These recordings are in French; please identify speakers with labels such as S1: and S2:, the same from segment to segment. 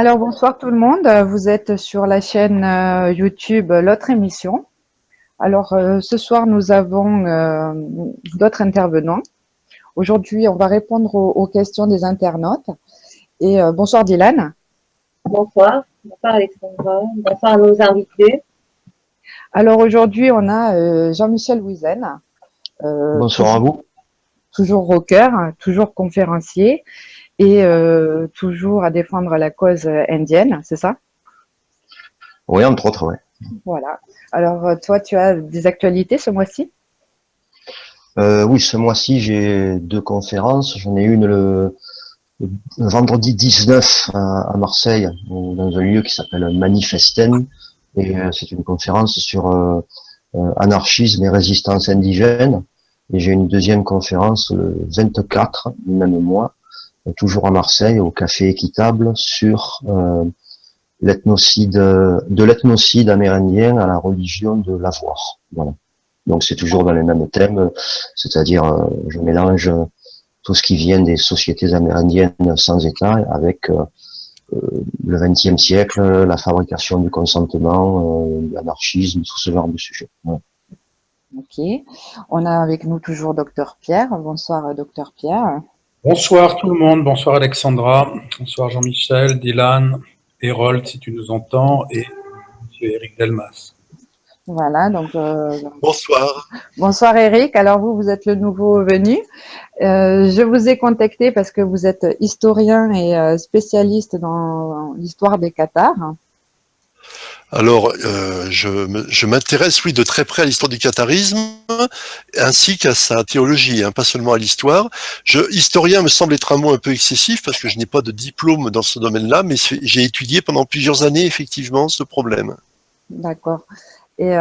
S1: Alors bonsoir tout le monde, vous êtes sur la chaîne YouTube L'autre émission. Alors ce soir nous avons d'autres intervenants. Aujourd'hui on va répondre aux questions des internautes. Et bonsoir Dylan.
S2: Bonsoir, bonsoir Alexandra, bonsoir à nos invités.
S1: Alors aujourd'hui on a Jean-Michel Wizen.
S3: Bonsoir à vous.
S1: Toujours rocker, toujours conférencier et toujours à défendre la cause indienne, c'est ça?
S3: Oui, entre autres, oui.
S1: Voilà. Alors toi tu as des actualités ce mois-ci?
S3: Oui, ce mois-ci, j'ai deux conférences. J'en ai une le vendredi 19 à Marseille, dans un lieu qui s'appelle Manifesten. Et c'est une conférence sur anarchisme et résistance indigène. Et j'ai une deuxième conférence le 24 du même mois, toujours à Marseille, au Café Équitable, sur l'ethnocide amérindien à la religion de l'avoir. Voilà. Donc c'est toujours dans les mêmes thèmes, c'est-à-dire je mélange tout ce qui vient des sociétés amérindiennes sans État avec le XXe siècle, la fabrication du consentement, l'anarchisme, tout ce genre de sujets. Voilà.
S1: Ok. On a avec nous toujours Docteur Pierre. Bonsoir Docteur Pierre.
S4: Bonsoir tout le monde, bonsoir Alexandra, bonsoir Jean-Michel, Dylan, Hérold si tu nous entends, et M. Eric Delmas.
S1: Voilà, donc
S5: bonsoir.
S1: Bonsoir Eric. Alors vous êtes le nouveau venu. Je vous ai contacté parce que vous êtes historien et spécialiste dans l'histoire des Cathares.
S5: Alors, je m'intéresse, oui, de très près à l'histoire du catharisme, ainsi qu'à sa théologie, hein, pas seulement à l'histoire. Historien me semble être un mot un peu excessif, parce que je n'ai pas de diplôme dans ce domaine-là, mais j'ai étudié pendant plusieurs années, effectivement, ce problème.
S1: D'accord. Et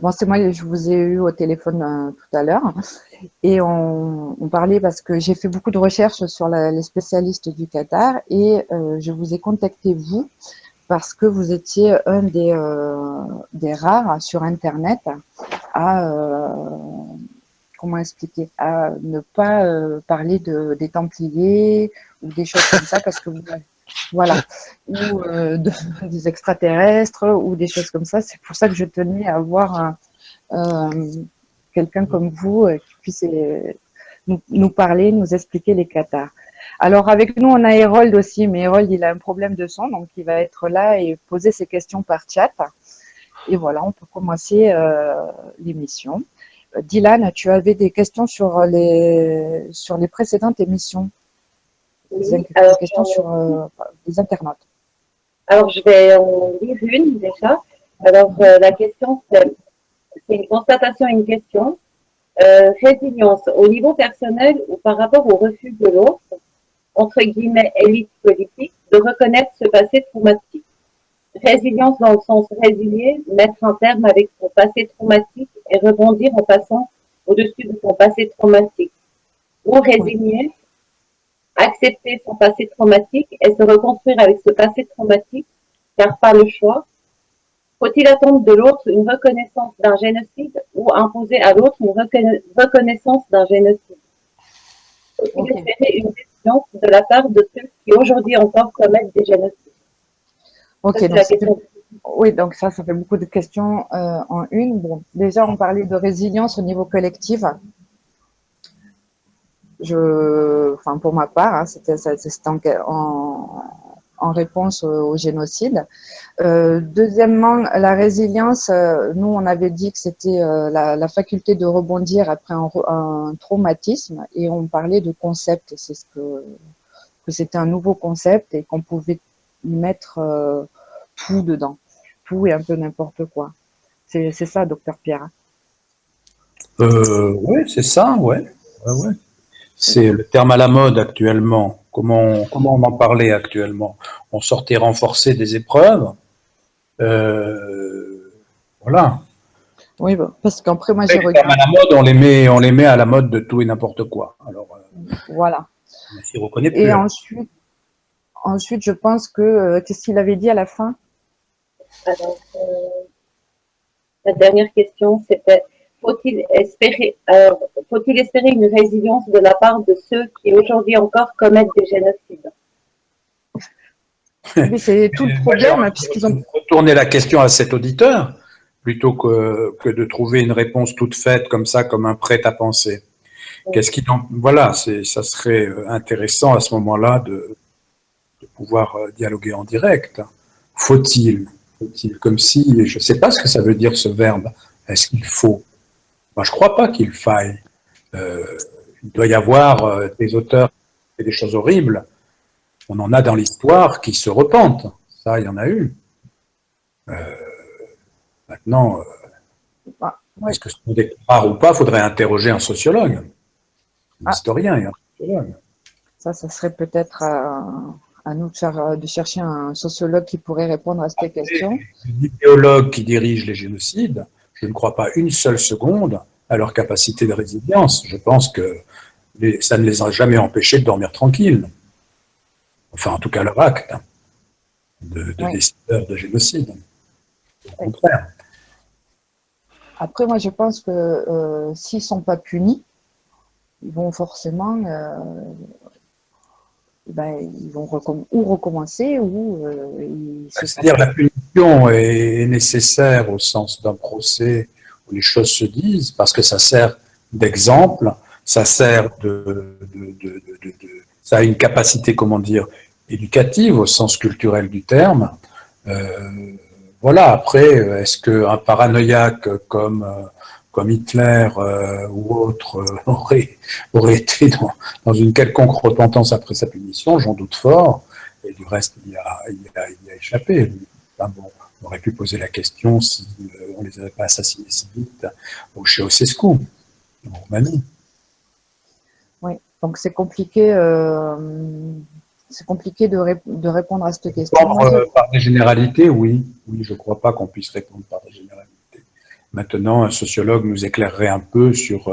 S1: bon, c'est moi, je vous ai eu au téléphone tout à l'heure, et on parlait parce que j'ai fait beaucoup de recherches sur les spécialistes du Qatar, et je vous ai contacté vous, parce que vous étiez un des rares sur Internet à, comment expliquer, à ne pas parler des Templiers ou des choses comme ça, parce que voilà, ou des extraterrestres ou des choses comme ça. C'est pour ça que je tenais à avoir quelqu'un comme vous qui puisse nous parler, nous expliquer les Cathares. Alors avec nous, on a Hérold aussi, mais Hérold, il a un problème de son, donc il va être là et poser ses questions par chat. Et voilà, on peut commencer l'émission. Dylan, tu avais des questions sur les précédentes émissions.
S2: Oui,
S1: des questions sur les internautes.
S2: Alors je vais en lire une déjà. Alors la question c'est une constatation et une question. Résilience au niveau personnel ou par rapport au refus de l'autre, entre guillemets élite politique, de reconnaître ce passé traumatique. Résilience dans le sens résilier, mettre un terme avec son passé traumatique et rebondir en passant au-dessus de son passé traumatique. Ou résigner, accepter son passé traumatique et se reconstruire avec ce passé traumatique, car pas le choix. Faut-il attendre de l'autre une reconnaissance d'un génocide ou imposer à l'autre une reconnaissance d'un génocide? Faut-il espérer une décision de la part de ceux qui aujourd'hui encore commettent des génocides?
S1: Ok, donc oui, donc ça fait beaucoup de questions en une. Bon, déjà, on parlait de résilience au niveau collectif. Enfin, pour ma part, hein, c'était en réponse au génocide. Deuxièmement, la résilience, nous, on avait dit que c'était la faculté de rebondir après un traumatisme, et on parlait de concept. C'est que c'était un nouveau concept et qu'on pouvait y mettre tout dedans, tout et un peu n'importe quoi. C'est ça, docteur Pierre.
S4: Oui, c'est ça, ouais. C'est le terme à la mode actuellement. Comment on en parlait actuellement? On sortait renforcé des épreuves. Voilà.
S1: Oui, parce qu'après, moi, j'ai
S4: regardé. À la mode, on les met à la mode de tout et n'importe quoi. Alors,
S1: voilà.
S4: On s'y reconnaît plus.
S1: Et ensuite, je pense que, qu'est-ce qu'il avait dit à la fin?
S2: Alors, la dernière question, c'était faut-il espérer une résilience de la part de ceux qui aujourd'hui encore commettent des génocides?
S1: Mais c'est tout le problème, puisqu'ils ont...
S4: Retourner la question à cet auditeur, plutôt que de trouver une réponse toute faite comme ça, comme un prêt à penser. Qu'est-ce qu'il en... Voilà, ça serait intéressant à ce moment-là de pouvoir dialoguer en direct. Faut-il, comme si, je ne sais pas ce que ça veut dire ce verbe, est-ce qu'il faut? Moi, je ne crois pas qu'il faille. Il doit y avoir des auteurs qui font des choses horribles. On en a dans l'histoire qui se repentent. Ça, il y en a eu. Maintenant, est-ce que c'est des rares ou pas? Il faudrait interroger un sociologue, un historien et un sociologue.
S1: Ça serait peut-être à nous de chercher un sociologue qui pourrait répondre à cette question.
S4: Les idéologues qui dirigent les génocides, je ne crois pas une seule seconde à leur capacité de résilience. Je pense que ça ne les a jamais empêchés de dormir tranquilles. Enfin, en tout cas, leur acte de décideurs de génocide. Au contraire.
S1: Après, moi, je pense que s'ils ne sont pas punis, ils vont forcément... ils vont recommencer ou
S4: c'est-à-dire la punition est nécessaire au sens d'un procès où les choses se disent parce que ça sert d'exemple, ça sert ça a une capacité, comment dire, éducative au sens culturel du terme. Voilà, après, est-ce qu'un paranoïaque comme Hitler ou autre aurait été dans une quelconque repentance après sa punition, j'en doute fort, et du reste, il y a échappé. Enfin, bon, on aurait pu poser la question si on ne les avait pas assassinés si vite au Ceausescu, en Roumanie.
S1: Oui, donc c'est compliqué de répondre à cette question.
S4: Par des généralités, oui, je ne crois pas qu'on puisse répondre par des généralités. Maintenant, un sociologue nous éclairerait un peu sur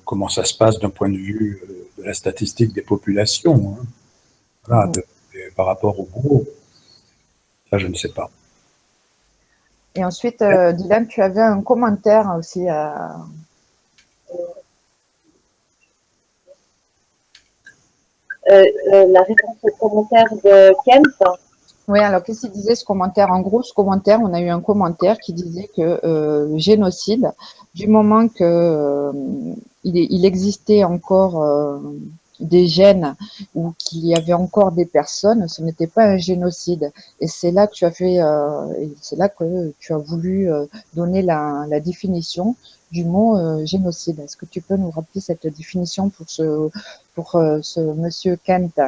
S4: comment ça se passe d'un point de vue de la statistique des populations, hein. Voilà, par rapport au gros. Ça, je ne sais pas.
S1: Et ensuite, Dylan, tu avais un commentaire aussi
S2: la réponse au commentaire de Kent.
S1: Oui, alors qu'est-ce qu'il disait ce commentaire? En gros, ce commentaire, on a eu un commentaire qui disait que le génocide, du moment que il existait encore des gènes ou qu'il y avait encore des personnes, ce n'était pas un génocide. Et c'est là que tu as fait, c'est là que tu as voulu donner la définition du mot génocide. Est-ce que tu peux nous rappeler cette définition pour ce monsieur Kent?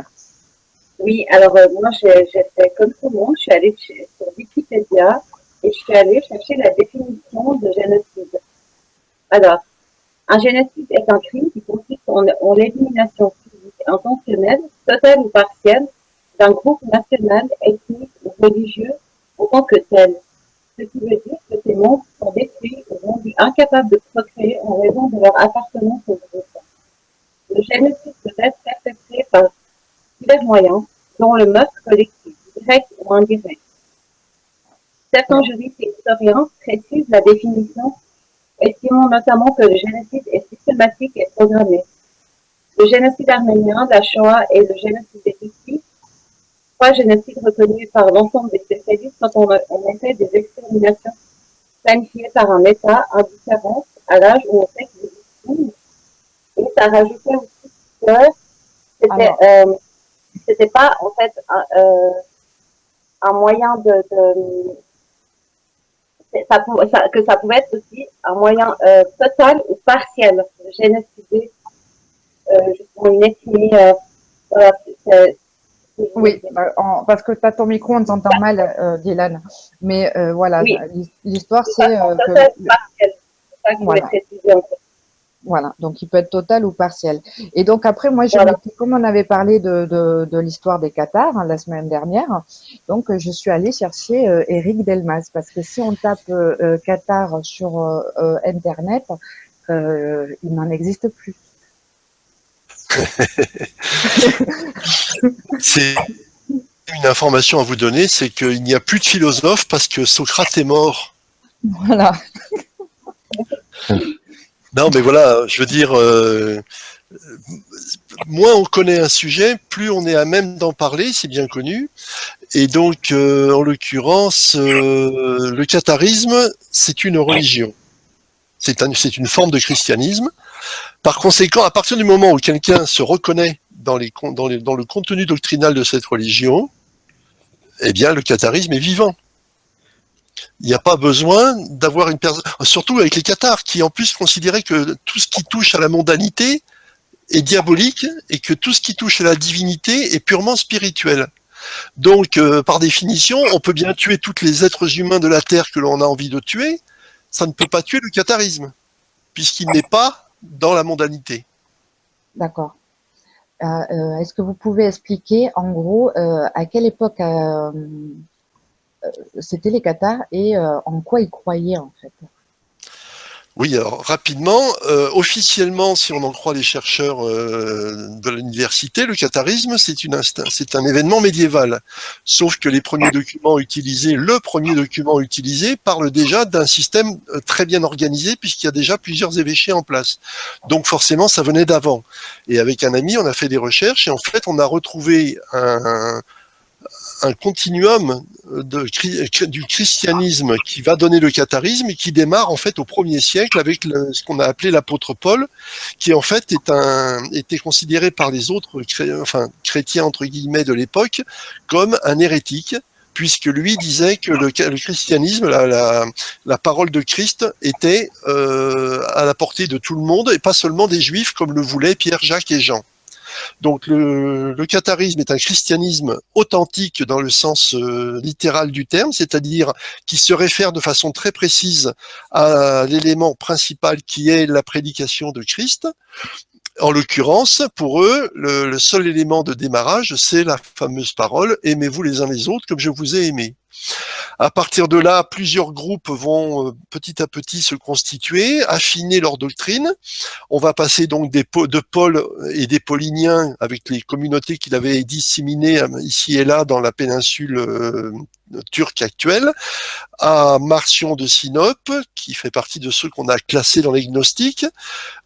S2: Oui, alors moi j'ai fait comme tout le monde, je suis allée sur Wikipédia et je suis allée chercher la définition de génocide. Alors, un génocide est un crime qui consiste en l'élimination physique intentionnelle, totale ou partielle, d'un groupe national, ethnique ou religieux en tant que tel. Ce qui veut dire que ces membres sont détruits ou rendus incapables de procréer en raison de leur appartenance au groupe. Le génocide peut être perpétré par divers moyens, dont le meurtre collectif, direct ou indirect. Certains juristes et historiens précisent la définition, estimant notamment que le génocide est systématique et programmé. Le génocide arménien, la Shoah et le génocide des Tutsis, trois génocides reconnus par l'ensemble des spécialistes quand on a fait des exterminations planifiées par un État indifférent à l'âge ou au sexe des victimes. Et ça rajoutait aussi que c'était pas en fait un moyen que ça pouvait être aussi un moyen total ou partiel de génocider justement une ethnie.
S1: Oui, parce que tu as ton micro, on t'entend mal, Dylan. Mais voilà, oui. L'histoire c'est que...
S2: Total ou partiel, c'est ça que je voulais préciser en fait.
S1: Voilà, donc il peut être total ou partiel. Et donc après, moi, comme on avait parlé de l'histoire des Cathares la semaine dernière, donc je suis allée chercher Éric Delmas, parce que si on tape Cathare sur Internet, il n'en existe plus.
S5: C'est une information à vous donner, c'est qu'il n'y a plus de philosophes parce que Socrate est mort.
S1: Voilà.
S5: Non, mais voilà, je veux dire, moins on connaît un sujet, plus on est à même d'en parler, c'est bien connu. Et donc, en l'occurrence, le catharisme, c'est une religion. C'est une forme de christianisme. Par conséquent, à partir du moment où quelqu'un se reconnaît dans le contenu doctrinal de cette religion, eh bien, le catharisme est vivant. Il n'y a pas besoin d'avoir une personne, surtout avec les cathars, qui en plus considéraient que tout ce qui touche à la mondanité est diabolique et que tout ce qui touche à la divinité est purement spirituel. Donc, par définition, on peut bien tuer tous les êtres humains de la Terre que l'on a envie de tuer, ça ne peut pas tuer le catharisme, puisqu'il n'est pas dans la mondanité.
S1: D'accord. Est-ce que vous pouvez expliquer, en gros, à quelle époque c'était les cathars et en quoi ils croyaient, en fait?
S5: Oui, alors rapidement, officiellement, si on en croit les chercheurs de l'université, le catharisme, c'est un événement médiéval. Sauf que le premier document utilisé parle déjà d'un système très bien organisé, puisqu'il y a déjà plusieurs évêchés en place. Donc forcément, ça venait d'avant. Et avec un ami, on a fait des recherches, et en fait, on a retrouvé un continuum du christianisme qui va donner le catharisme et qui démarre en fait au 1er siècle avec ce qu'on a appelé l'apôtre Paul, qui en fait était considéré par les autres chrétiens entre guillemets de l'époque comme un hérétique, puisque lui disait que le christianisme, la parole de Christ était à la portée de tout le monde et pas seulement des juifs comme le voulaient Pierre, Jacques et Jean. Donc le catharisme est un christianisme authentique dans le sens littéral du terme, c'est-à-dire qui se réfère de façon très précise à l'élément principal qui est la prédication de Christ. En l'occurrence, pour eux, le seul élément de démarrage, c'est la fameuse parole « Aimez-vous les uns les autres comme je vous ai aimés ». À partir de là, plusieurs groupes vont petit à petit se constituer, affiner leur doctrine. On va passer donc de Paul et des Pauliniens, avec les communautés qu'il avait disséminées ici et là dans la péninsule turque actuelle, à Marcion de Sinope, qui fait partie de ceux qu'on a classés dans les gnostiques,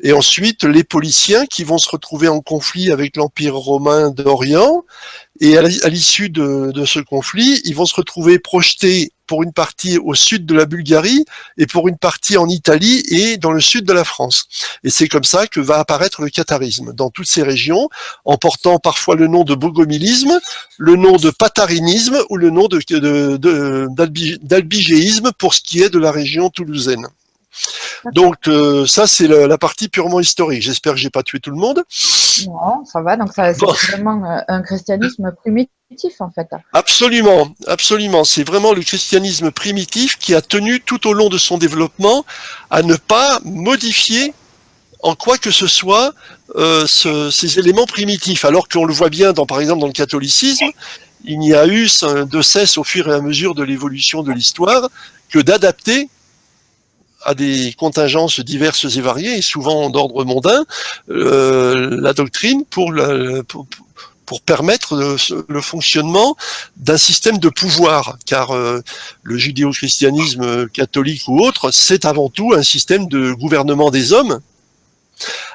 S5: et ensuite les Pauliciens qui vont se retrouver en conflit avec l'Empire romain d'Orient, et à l'issue de ce conflit, ils vont se retrouver projetés pour une partie au sud de la Bulgarie et pour une partie en Italie et dans le sud de la France. Et c'est comme ça que va apparaître le catharisme dans toutes ces régions, en portant parfois le nom de bogomilisme, le nom de patharinisme ou le nom d'albigéisme pour ce qui est de la région toulousaine. Donc ça c'est la partie purement historique. J'espère que j'ai pas tué tout le monde.
S1: Non, ça va. Donc c'est vraiment un christianisme primitif en fait.
S5: Absolument, absolument. C'est vraiment le christianisme primitif qui a tenu tout au long de son développement à ne pas modifier en quoi que ce soit ces éléments primitifs. Alors qu'on le voit bien par exemple dans le catholicisme, il n'y a eu de cesse au fur et à mesure de l'évolution de l'histoire que d'adapter à des contingences diverses et variées, et souvent d'ordre mondain, la doctrine pour permettre le fonctionnement d'un système de pouvoir, car le judéo-christianisme catholique ou autre, c'est avant tout un système de gouvernement des hommes,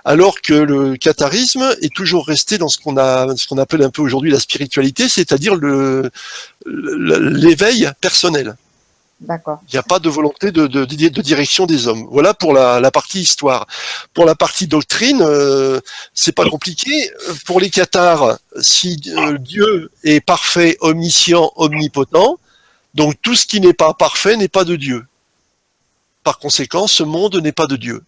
S5: alors que le catharisme est toujours resté dans ce qu'on appelle un peu aujourd'hui la spiritualité, c'est-à-dire l'éveil personnel.
S1: D'accord.
S5: Il n'y a pas de volonté de direction des hommes. Voilà pour la partie histoire. Pour la partie doctrine, c'est pas compliqué. Pour les cathars, si Dieu est parfait, omniscient, omnipotent, donc tout ce qui n'est pas parfait n'est pas de Dieu. Par conséquent, ce monde n'est pas de Dieu.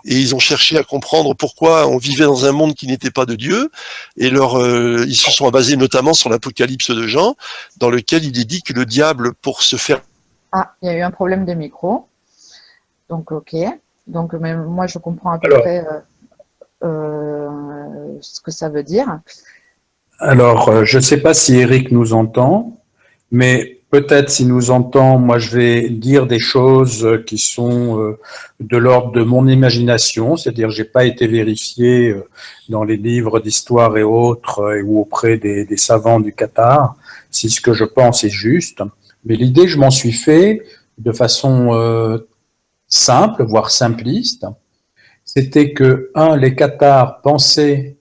S5: Et ils ont cherché à comprendre pourquoi on vivait dans un monde qui n'était pas de Dieu, et ils se sont basés notamment sur l'Apocalypse de Jean, dans lequel il est dit que le diable, pour se faire...
S1: Ah, il y a eu un problème de micro. Donc, ok. Donc, mais moi, je comprends à peu près ce que ça veut dire.
S4: Alors, je ne sais pas si Eric nous entend, mais peut-être s'il nous entend, moi je vais dire des choses qui sont de l'ordre de mon imagination, c'est-à-dire que j'ai pas été vérifié dans les livres d'histoire et autres ou auprès des savants du Qatar si ce que je pense est juste. Mais l'idée, je m'en suis fait de façon simple, voire simpliste. c'était que, les Cathares pensaient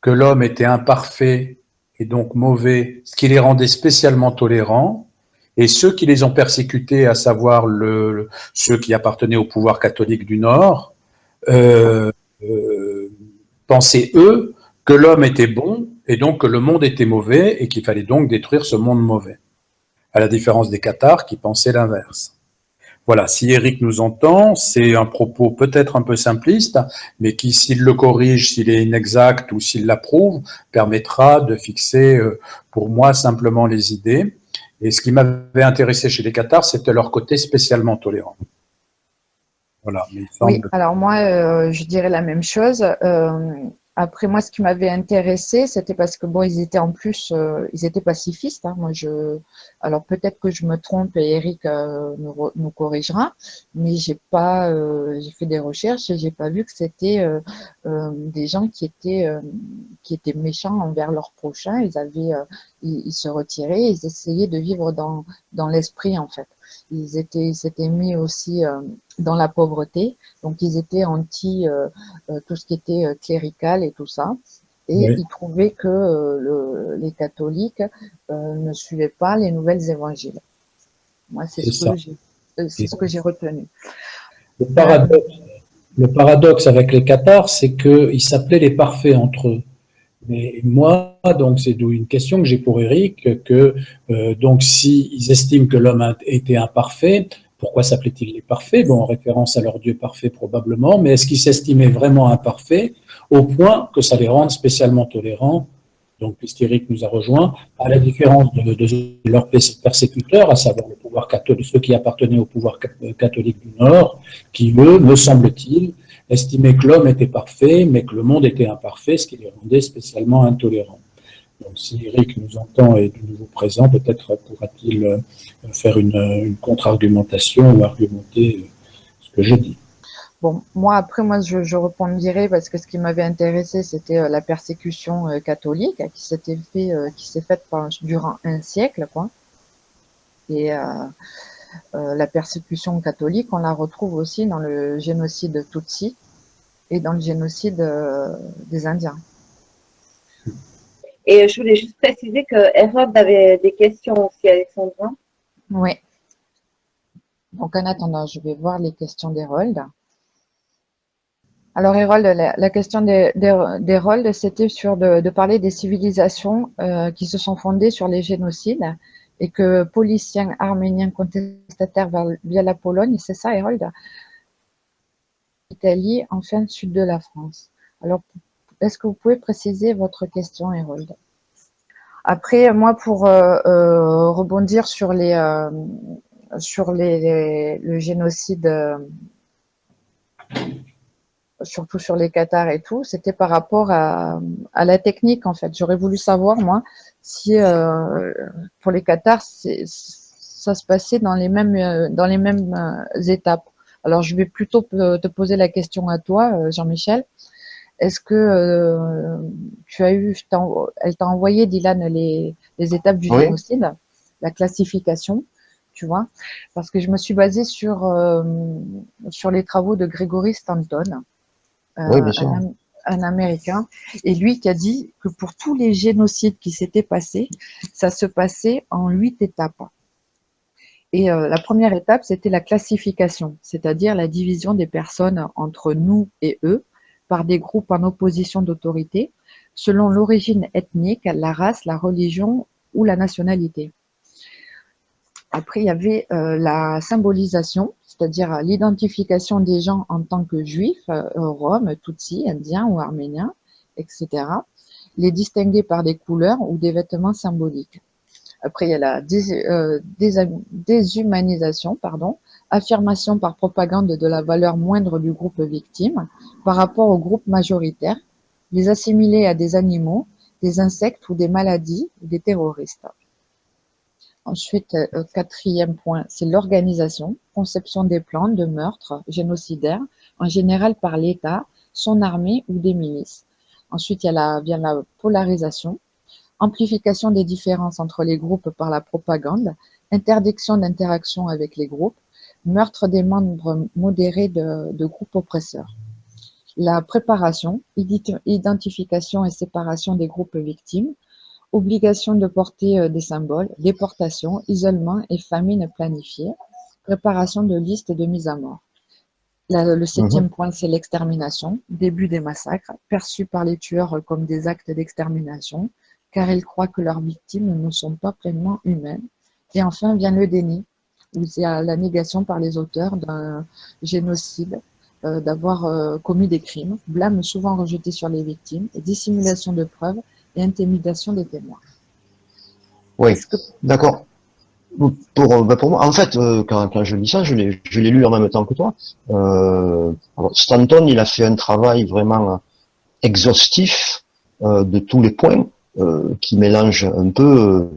S4: que l'homme était imparfait et donc mauvais, ce qui les rendait spécialement tolérants, et ceux qui les ont persécutés, à savoir ceux qui appartenaient au pouvoir catholique du Nord, euh, euh, pensaient, eux, que l'homme était bon et donc que le monde était mauvais et qu'il fallait donc détruire ce monde mauvais, à la différence des Cathares qui pensaient l'inverse. Voilà, si Eric nous entend, c'est un propos peut-être un peu simpliste, mais qui, s'il le corrige, s'il est inexact ou s'il l'approuve, permettra de fixer, pour moi, simplement les idées. Et ce qui m'avait intéressé chez les Cathares, c'était leur côté spécialement tolérant. Voilà. Mais il
S1: Oui,
S4: semble...
S1: alors moi, je dirais la même chose. Après, moi, ce qui m'avait intéressé, c'était parce que, bon, ils étaient en plus, ils étaient pacifistes. Hein. Alors peut-être que je me trompe et Eric nous corrigera, mais j'ai fait des recherches et j'ai pas vu que c'était des gens qui étaient méchants envers leurs prochains. Ils se retiraient, ils essayaient de vivre dans l'esprit, en fait. Ils s'étaient mis aussi dans la pauvreté. Donc, ils étaient anti tout ce qui était clérical et tout ça. Et
S4: Oui,
S1: ils trouvaient que les catholiques ne suivaient pas les nouvelles évangiles. Moi,
S4: c'est ça.
S1: c'est ce que j'ai retenu.
S4: Le
S1: Euh,
S4: paradoxe, le paradoxe avec les Cathares, c'est qu'ils s'appelaient les parfaits entre eux. Mais moi, donc, c'est d'où une question que j'ai pour Eric, que donc, s'ils estiment que l'homme était imparfait, pourquoi s'appelait-il les parfaits? Bon, en référence à leur Dieu parfait probablement, mais est-ce qu'ils s'estimaient vraiment imparfaits au point que ça les rende spécialement tolérants? Donc, puisqu'Éric nous a rejoint, à la différence de leurs persécuteurs, à savoir le pouvoir catholique, ceux qui appartenaient au pouvoir catholique du Nord, qui, eux, me semble-t-il, estimaient que l'homme était parfait, mais que le monde était imparfait, ce qui les rendait spécialement intolérants. Donc, si Eric nous entend et est de nouveau présent, peut-être pourra-t-il faire une contre-argumentation ou argumenter ce que je dis.
S1: bon, moi, après, je rebondirai parce que ce qui m'avait intéressé, c'était la persécution catholique qui s'est faite durant un siècle, quoi. Et la persécution catholique, on la retrouve aussi dans le génocide Tutsi et dans le génocide des Indiens.
S2: Et je voulais juste préciser que Hérode avait des questions aussi, Alexandra.
S1: Oui. Donc, en attendant, je vais voir les questions d'Hérold. Alors, Hérold, la question d'Hérold, c'était de parler des civilisations qui se sont fondées sur les génocides et que Pauliciens, Arméniens, contestataires via la Pologne, c'est ça, Hérold? Italie, enfin, sud de la France. Alors, est-ce que vous pouvez préciser votre question, Hérold? Après, moi, pour rebondir le génocide, surtout sur les Qatars et tout, c'était par rapport à la technique, en fait. J'aurais voulu savoir, moi, si pour les Qatars, ça se passait dans les mêmes étapes. Alors, je vais plutôt te poser la question à toi, Jean-Michel. Est-ce que elle t'a envoyé, Dylan, les étapes du
S3: Oui,
S1: génocide, la classification, tu vois? Parce que je me suis basée sur les travaux de Gregory Stanton,
S3: oui, bien
S1: un,
S3: sûr.
S1: un Américain, et lui qui a dit que pour tous les génocides qui s'étaient passés, ça se passait en 8 étapes. Et la première étape, c'était la classification, c'est-à-dire la division des personnes entre nous et eux par des groupes en opposition d'autorité, selon l'origine ethnique, la race, la religion ou la nationalité. Après, il y avait la symbolisation, c'est-à-dire l'identification des gens en tant que juifs, roms, tutsis, indiens ou arméniens, etc. Les distinguer par des couleurs ou des vêtements symboliques. Après, il y a la déshumanisation, pardon, affirmation par propagande de la valeur moindre du groupe victime par rapport au groupe majoritaire, les assimiler à des animaux, des insectes ou des maladies ou des terroristes. Ensuite, quatrième point, c'est l'organisation, conception des plans de meurtre génocidaires, en général par l'État, son armée ou des milices. Ensuite, vient la polarisation, amplification des différences entre les groupes par la propagande, interdiction d'interaction avec les groupes, meurtre des membres modérés de groupes oppresseurs. la préparation, identification et séparation des groupes victimes, obligation de porter des symboles, déportation, isolement et famine planifiée, préparation de listes de mise à mort. Le septième point, c'est l'extermination, début des massacres, perçus par les tueurs comme des actes d'extermination, car ils croient que leurs victimes ne sont pas pleinement humaines. Et enfin vient le déni, où il y a la négation par les auteurs d'un génocide, d'avoir commis des crimes, blâme souvent rejeté sur les victimes, et dissimulation de preuves et intimidation des témoins.
S3: Oui, d'accord. Pour moi, en fait, quand je lis ça, je l'ai lu en même temps que toi. Stanton, il a fait un travail vraiment exhaustif de tous les points qui mélange un peu,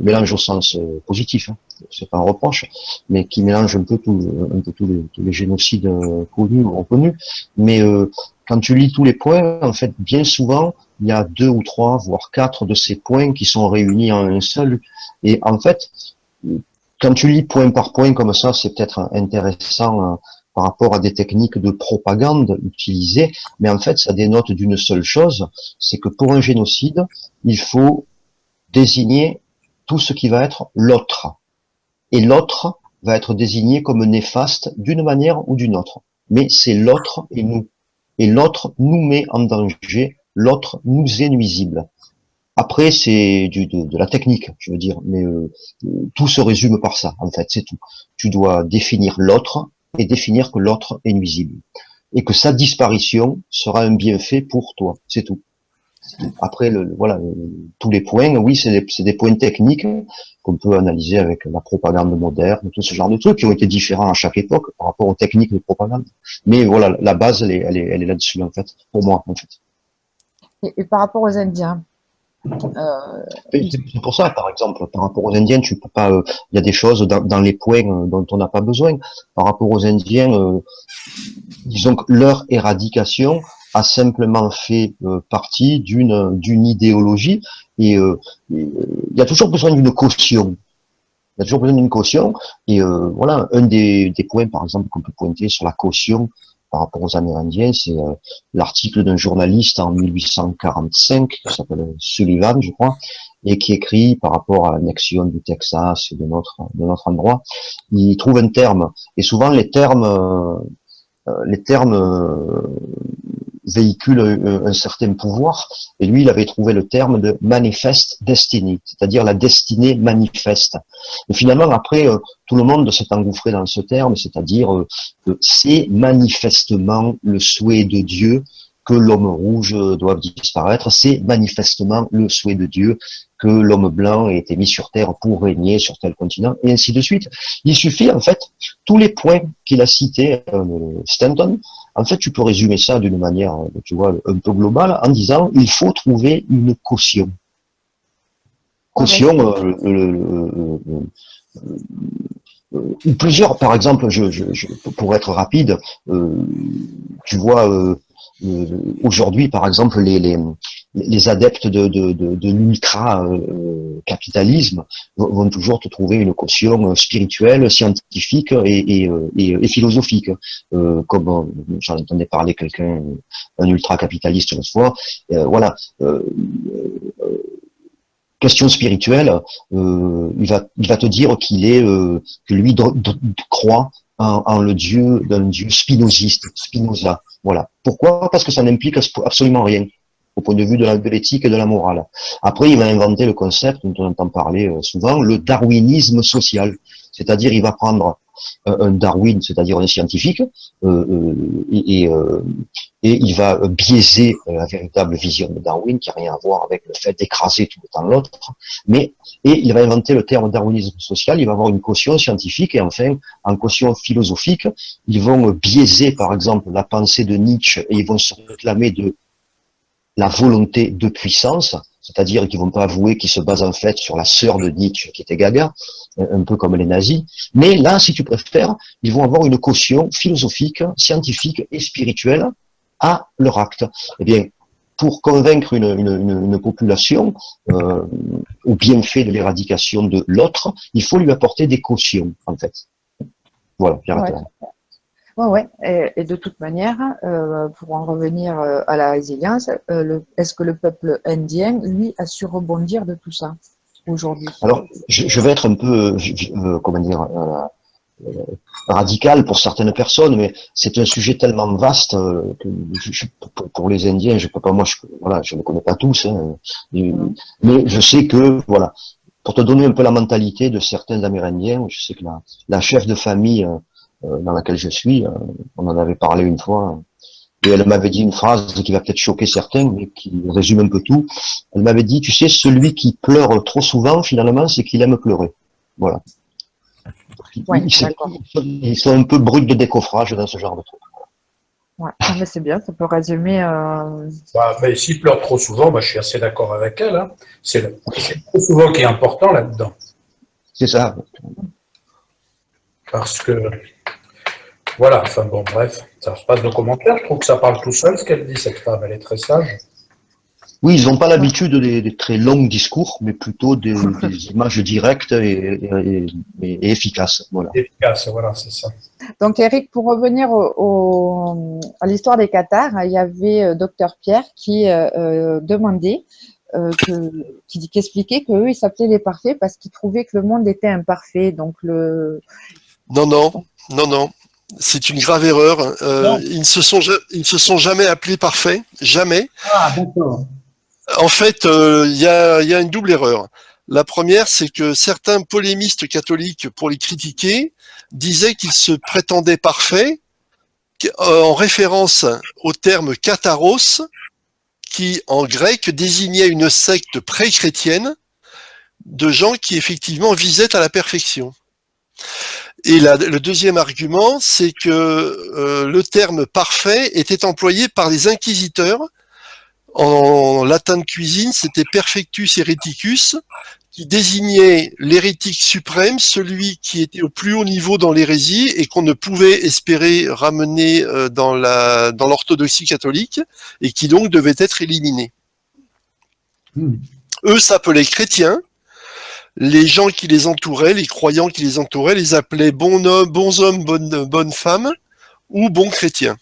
S3: mélange au sens positif, hein, c'est pas un reproche, mais qui mélange un peu tous les génocides connus ou reconnus. Mais quand tu lis tous les points, en fait, bien souvent, il y a 2 ou 3, voire 4 de ces points qui sont réunis en un seul. Et en fait, quand tu lis point par point comme ça, c'est peut-être intéressant par rapport à des techniques de propagande utilisées, mais en fait, ça dénote d'une seule chose, c'est que pour un génocide, il faut désigner tout ce qui va être l'autre. Et l'autre va être désigné comme néfaste d'une manière ou d'une autre. Mais c'est l'autre et nous. Et l'autre nous met en danger, l'autre nous est nuisible. Après, c'est de la technique, je veux dire, mais tout se résume par ça, en fait, c'est tout. Tu dois définir l'autre et définir que l'autre est nuisible. Et que sa disparition sera un bienfait pour toi, c'est tout. Après, voilà, tous les points, oui, c'est des points techniques qu'on peut analyser avec la propagande moderne, tout ce genre de trucs qui ont été différents à chaque époque par rapport aux techniques de propagande. Mais voilà, la base, elle est là-dessus, en fait, pour moi, en fait.
S1: Et par rapport aux Indiens,
S3: c'est pour ça, par exemple, par rapport aux Indiens, tu peux pas. Il y a des choses dans les points dont on n'a pas besoin. Par rapport aux Indiens, disons que leur éradication a simplement fait partie d'une idéologie et il y a toujours besoin d'une caution. Il y a toujours besoin d'une caution et voilà, un des points, par exemple, qu'on peut pointer sur la caution par rapport aux Amérindiens, c'est l'article d'un journaliste en 1845 qui s'appelle Sullivan, je crois, et qui écrit par rapport à l'annexion du Texas et de notre endroit. Il trouve un terme, et souvent les termes véhiculent un certain pouvoir, et lui, il avait trouvé le terme de manifest destiny, c'est-à-dire la destinée manifeste. Et finalement, après, tout le monde s'est engouffré dans ce terme, c'est-à-dire que c'est manifestement le souhait de Dieu que l'homme rouge doive disparaître, c'est manifestement le souhait de Dieu que l'homme blanc ait été mis sur terre pour régner sur tel continent, et ainsi de suite. Il suffit, en fait, tous les points qu'il a cités, Stanton, en fait, tu peux résumer ça d'une manière, tu vois, un peu globale, en disant, il faut trouver une caution. Caution, ou plusieurs, par exemple, pour être rapide, tu vois, aujourd'hui, par exemple, les adeptes de l'ultra-capitalisme vont toujours te trouver une caution spirituelle, scientifique et philosophique. Comme j'en entendais parler quelqu'un, un ultra-capitaliste une fois, voilà. Question spirituelle, il va te dire que lui croit en le Dieu d'un Dieu spinoziste, Spinoza. Voilà. Pourquoi? Parce que ça n'implique absolument rien au point de vue de l'éthique et de la morale. Après, il va inventer le concept dont on entend parler souvent, le darwinisme social. C'est-à-dire, il va prendre un Darwin, c'est-à-dire un scientifique, et il va biaiser la véritable vision de Darwin, qui n'a rien à voir avec le fait d'écraser tout le temps l'autre, et il va inventer le terme darwinisme social, il va avoir une caution scientifique, et enfin, en caution philosophique, ils vont biaiser, par exemple, la pensée de Nietzsche, et ils vont se réclamer de la volonté de puissance, c'est-à-dire qu'ils vont pas avouer qu'ils se basent en fait sur la sœur de Nietzsche, qui était Gaga, un peu comme les nazis. Mais là, si tu préfères, ils vont avoir une caution philosophique, scientifique et spirituelle à leur acte. Eh bien, pour convaincre une population au bienfait de l'éradication de l'autre, il faut lui apporter des cautions, en fait. Voilà, j'arrête là.
S1: Ouais, ouais. Et de toute manière, pour en revenir à la résilience, est-ce que le peuple indien, lui, a su rebondir de tout ça aujourd'hui?
S3: Alors, je vais être un peu, comment dire, radical pour certaines personnes, mais c'est un sujet tellement vaste que pour les Indiens, je peux pas, moi, voilà, je ne connais pas tous, hein, mais je sais que, voilà, pour te donner un peu la mentalité de certains Amérindiens, je sais que la chef de famille dans laquelle je suis, on en avait parlé une fois, et elle m'avait dit une phrase qui va peut-être choquer certains, mais qui résume un peu tout. Elle m'avait dit, tu sais, celui qui pleure trop souvent, finalement, c'est qu'il aime pleurer. Voilà.
S1: Ouais, d'accord.
S3: Ils sont un peu bruts de décoffrage dans ce genre de truc.
S1: Ouais. Ah, mais c'est bien, ça peut résumer.
S4: Bah, mais s'il pleure trop souvent, bah, je suis assez d'accord avec elle. Hein. C'est trop souvent qui est important là-dedans.
S3: C'est ça.
S4: Parce que, voilà, enfin bon, bref, ça se passe de commentaires. Je trouve que ça parle tout seul, ce qu'elle dit, cette femme. Elle est très sage.
S3: Oui, ils n'ont pas l'habitude des très longs discours, mais plutôt des images directes et efficaces. Voilà.
S4: Efficace, voilà, c'est ça.
S1: Donc, Eric, pour revenir à l'histoire des Qatars, il y avait Docteur Pierre qui demandait, qui expliquait qu'eux, ils s'appelaient les parfaits parce qu'ils trouvaient que le monde était imparfait. Donc,
S5: Non. C'est une grave erreur. Ils ne se sont jamais appelés parfaits, jamais.
S4: Ah, d'accord.
S5: En fait, il y a une double erreur. La première, c'est que certains polémistes catholiques, pour les critiquer, disaient qu'ils se prétendaient parfaits en référence au terme katharos, qui en grec désignait une secte pré-chrétienne de gens qui effectivement visaient à la perfection. Et le deuxième argument, c'est que le terme parfait était employé par les inquisiteurs. En latin de cuisine, c'était perfectus hereticus, qui désignait l'hérétique suprême, celui qui était au plus haut niveau dans l'hérésie et qu'on ne pouvait espérer ramener dans l'orthodoxie catholique et qui donc devait être éliminé. Eux s'appelaient chrétiens. Les gens qui les entouraient, les croyants qui les entouraient, les appelaient bons hommes, bonnes femmes ou bons chrétiens.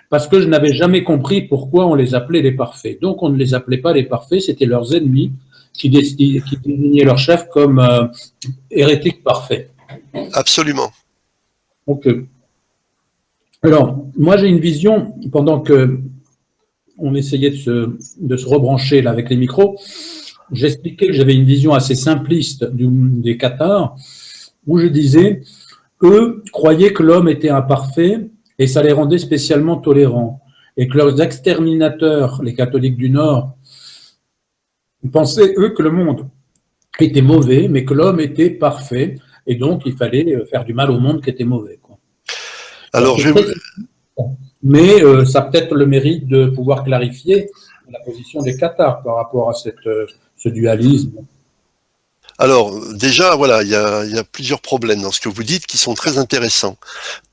S4: Parce que je n'avais jamais compris pourquoi on les appelait les parfaits. Donc, on ne les appelait pas les parfaits, c'était leurs ennemis qui désignaient leur chef comme hérétique parfait.
S5: Absolument.
S4: Ok. Alors, moi, j'ai une vision, pendant que on essayait de se rebrancher là, avec les micros, j'expliquais que j'avais une vision assez simpliste des Qatars, où je disais, eux croyaient que l'homme était imparfait, et ça les rendait spécialement tolérants. Et que leurs exterminateurs, les catholiques du Nord, pensaient, eux, que le monde était mauvais, mais que l'homme était parfait. Et donc, il fallait faire du mal au monde qui était mauvais. Quoi.
S5: Alors,
S4: Mais ça a peut-être le mérite de pouvoir clarifier la position des Qatars par rapport à ce dualisme.
S5: Alors, déjà, voilà, il y a plusieurs problèmes dans ce que vous dites qui sont très intéressants.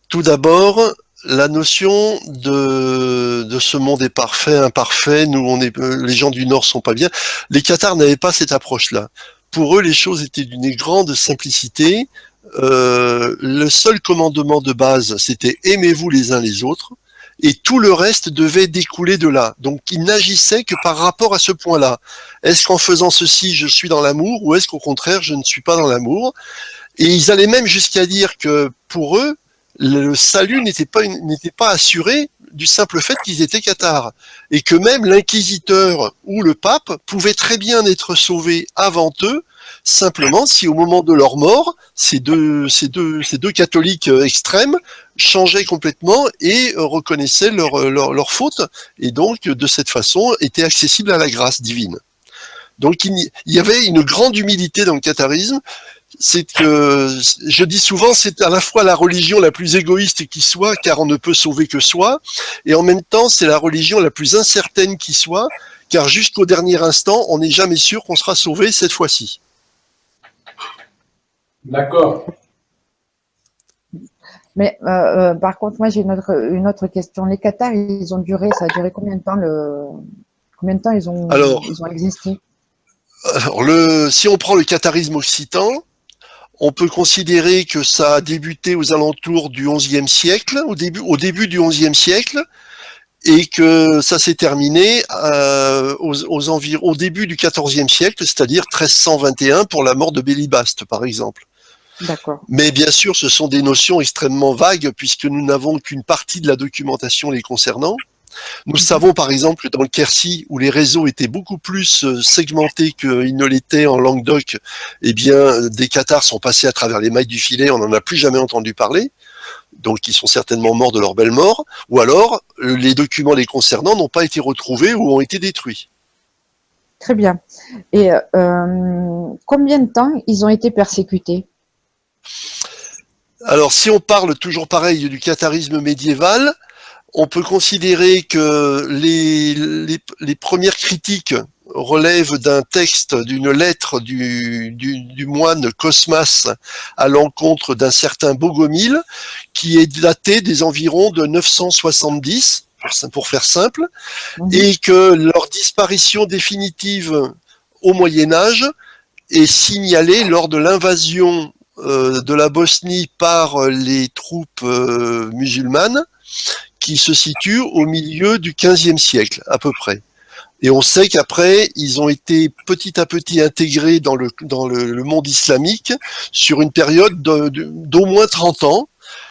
S5: Tout d'abord, la notion de ce monde est parfait, imparfait, nous les gens du Nord sont pas bien. Les Cathares n'avaient pas cette approche-là. Pour eux, les choses étaient d'une grande simplicité. Le seul commandement de base, c'était aimez-vous les uns les autres, et tout le reste devait découler de là. Donc, ils n'agissaient que par rapport à ce point-là. Est-ce qu'en faisant ceci, je suis dans l'amour, ou est-ce qu'au contraire, je ne suis pas dans l'amour? Et ils allaient même jusqu'à dire que pour eux, le salut n'était pas assuré du simple fait qu'ils étaient cathares, et que même l'inquisiteur ou le pape pouvaient très bien être sauvés avant eux, simplement si au moment de leur mort, ces deux catholiques extrêmes changeaient complètement et reconnaissaient leur faute, et donc de cette façon étaient accessibles à la grâce divine. Donc il y avait une grande humilité dans le catharisme. C'est que, je dis souvent, c'est à la fois la religion la plus égoïste qui soit, car on ne peut sauver que soi, et en même temps, c'est la religion la plus incertaine qui soit, car jusqu'au dernier instant, on n'est jamais sûr qu'on sera sauvé cette fois-ci.
S4: D'accord.
S1: Mais par contre, moi, j'ai une autre question. Les Qatars, ça a duré combien de temps ils ont existé?
S5: Alors si on prend le catharisme occitan, On peut considérer que ça a débuté aux alentours du XIe siècle, au début du XIe siècle, et que ça s'est terminé au début du XIVe siècle, c'est-à-dire 1321 pour la mort de Bélibaste, par exemple.
S1: D'accord.
S5: Mais bien sûr, ce sont des notions extrêmement vagues puisque nous n'avons qu'une partie de la documentation les concernant. Nous savons par exemple que dans le Quercy, où les réseaux étaient beaucoup plus segmentés qu'ils ne l'étaient en Languedoc, eh bien, des cathares sont passés à travers les mailles du filet, on n'en a plus jamais entendu parler, donc ils sont certainement morts de leur belle mort, ou alors les documents les concernant n'ont pas été retrouvés ou ont été détruits.
S1: Très bien. Et combien de temps ils ont été persécutés?
S5: Alors, si on parle toujours pareil du catharisme médiéval, on peut considérer que les premières critiques relèvent d'un texte, d'une lettre du moine Cosmas à l'encontre d'un certain Bogomil, qui est daté des environs de 970, pour faire simple, et que leur disparition définitive au Moyen-Âge est signalée lors de l'invasion de la Bosnie par les troupes musulmanes, qui se situe au milieu du XVe siècle, à peu près. Et on sait qu'après, ils ont été petit à petit intégrés dans le monde islamique sur une période d'au moins 30 ans.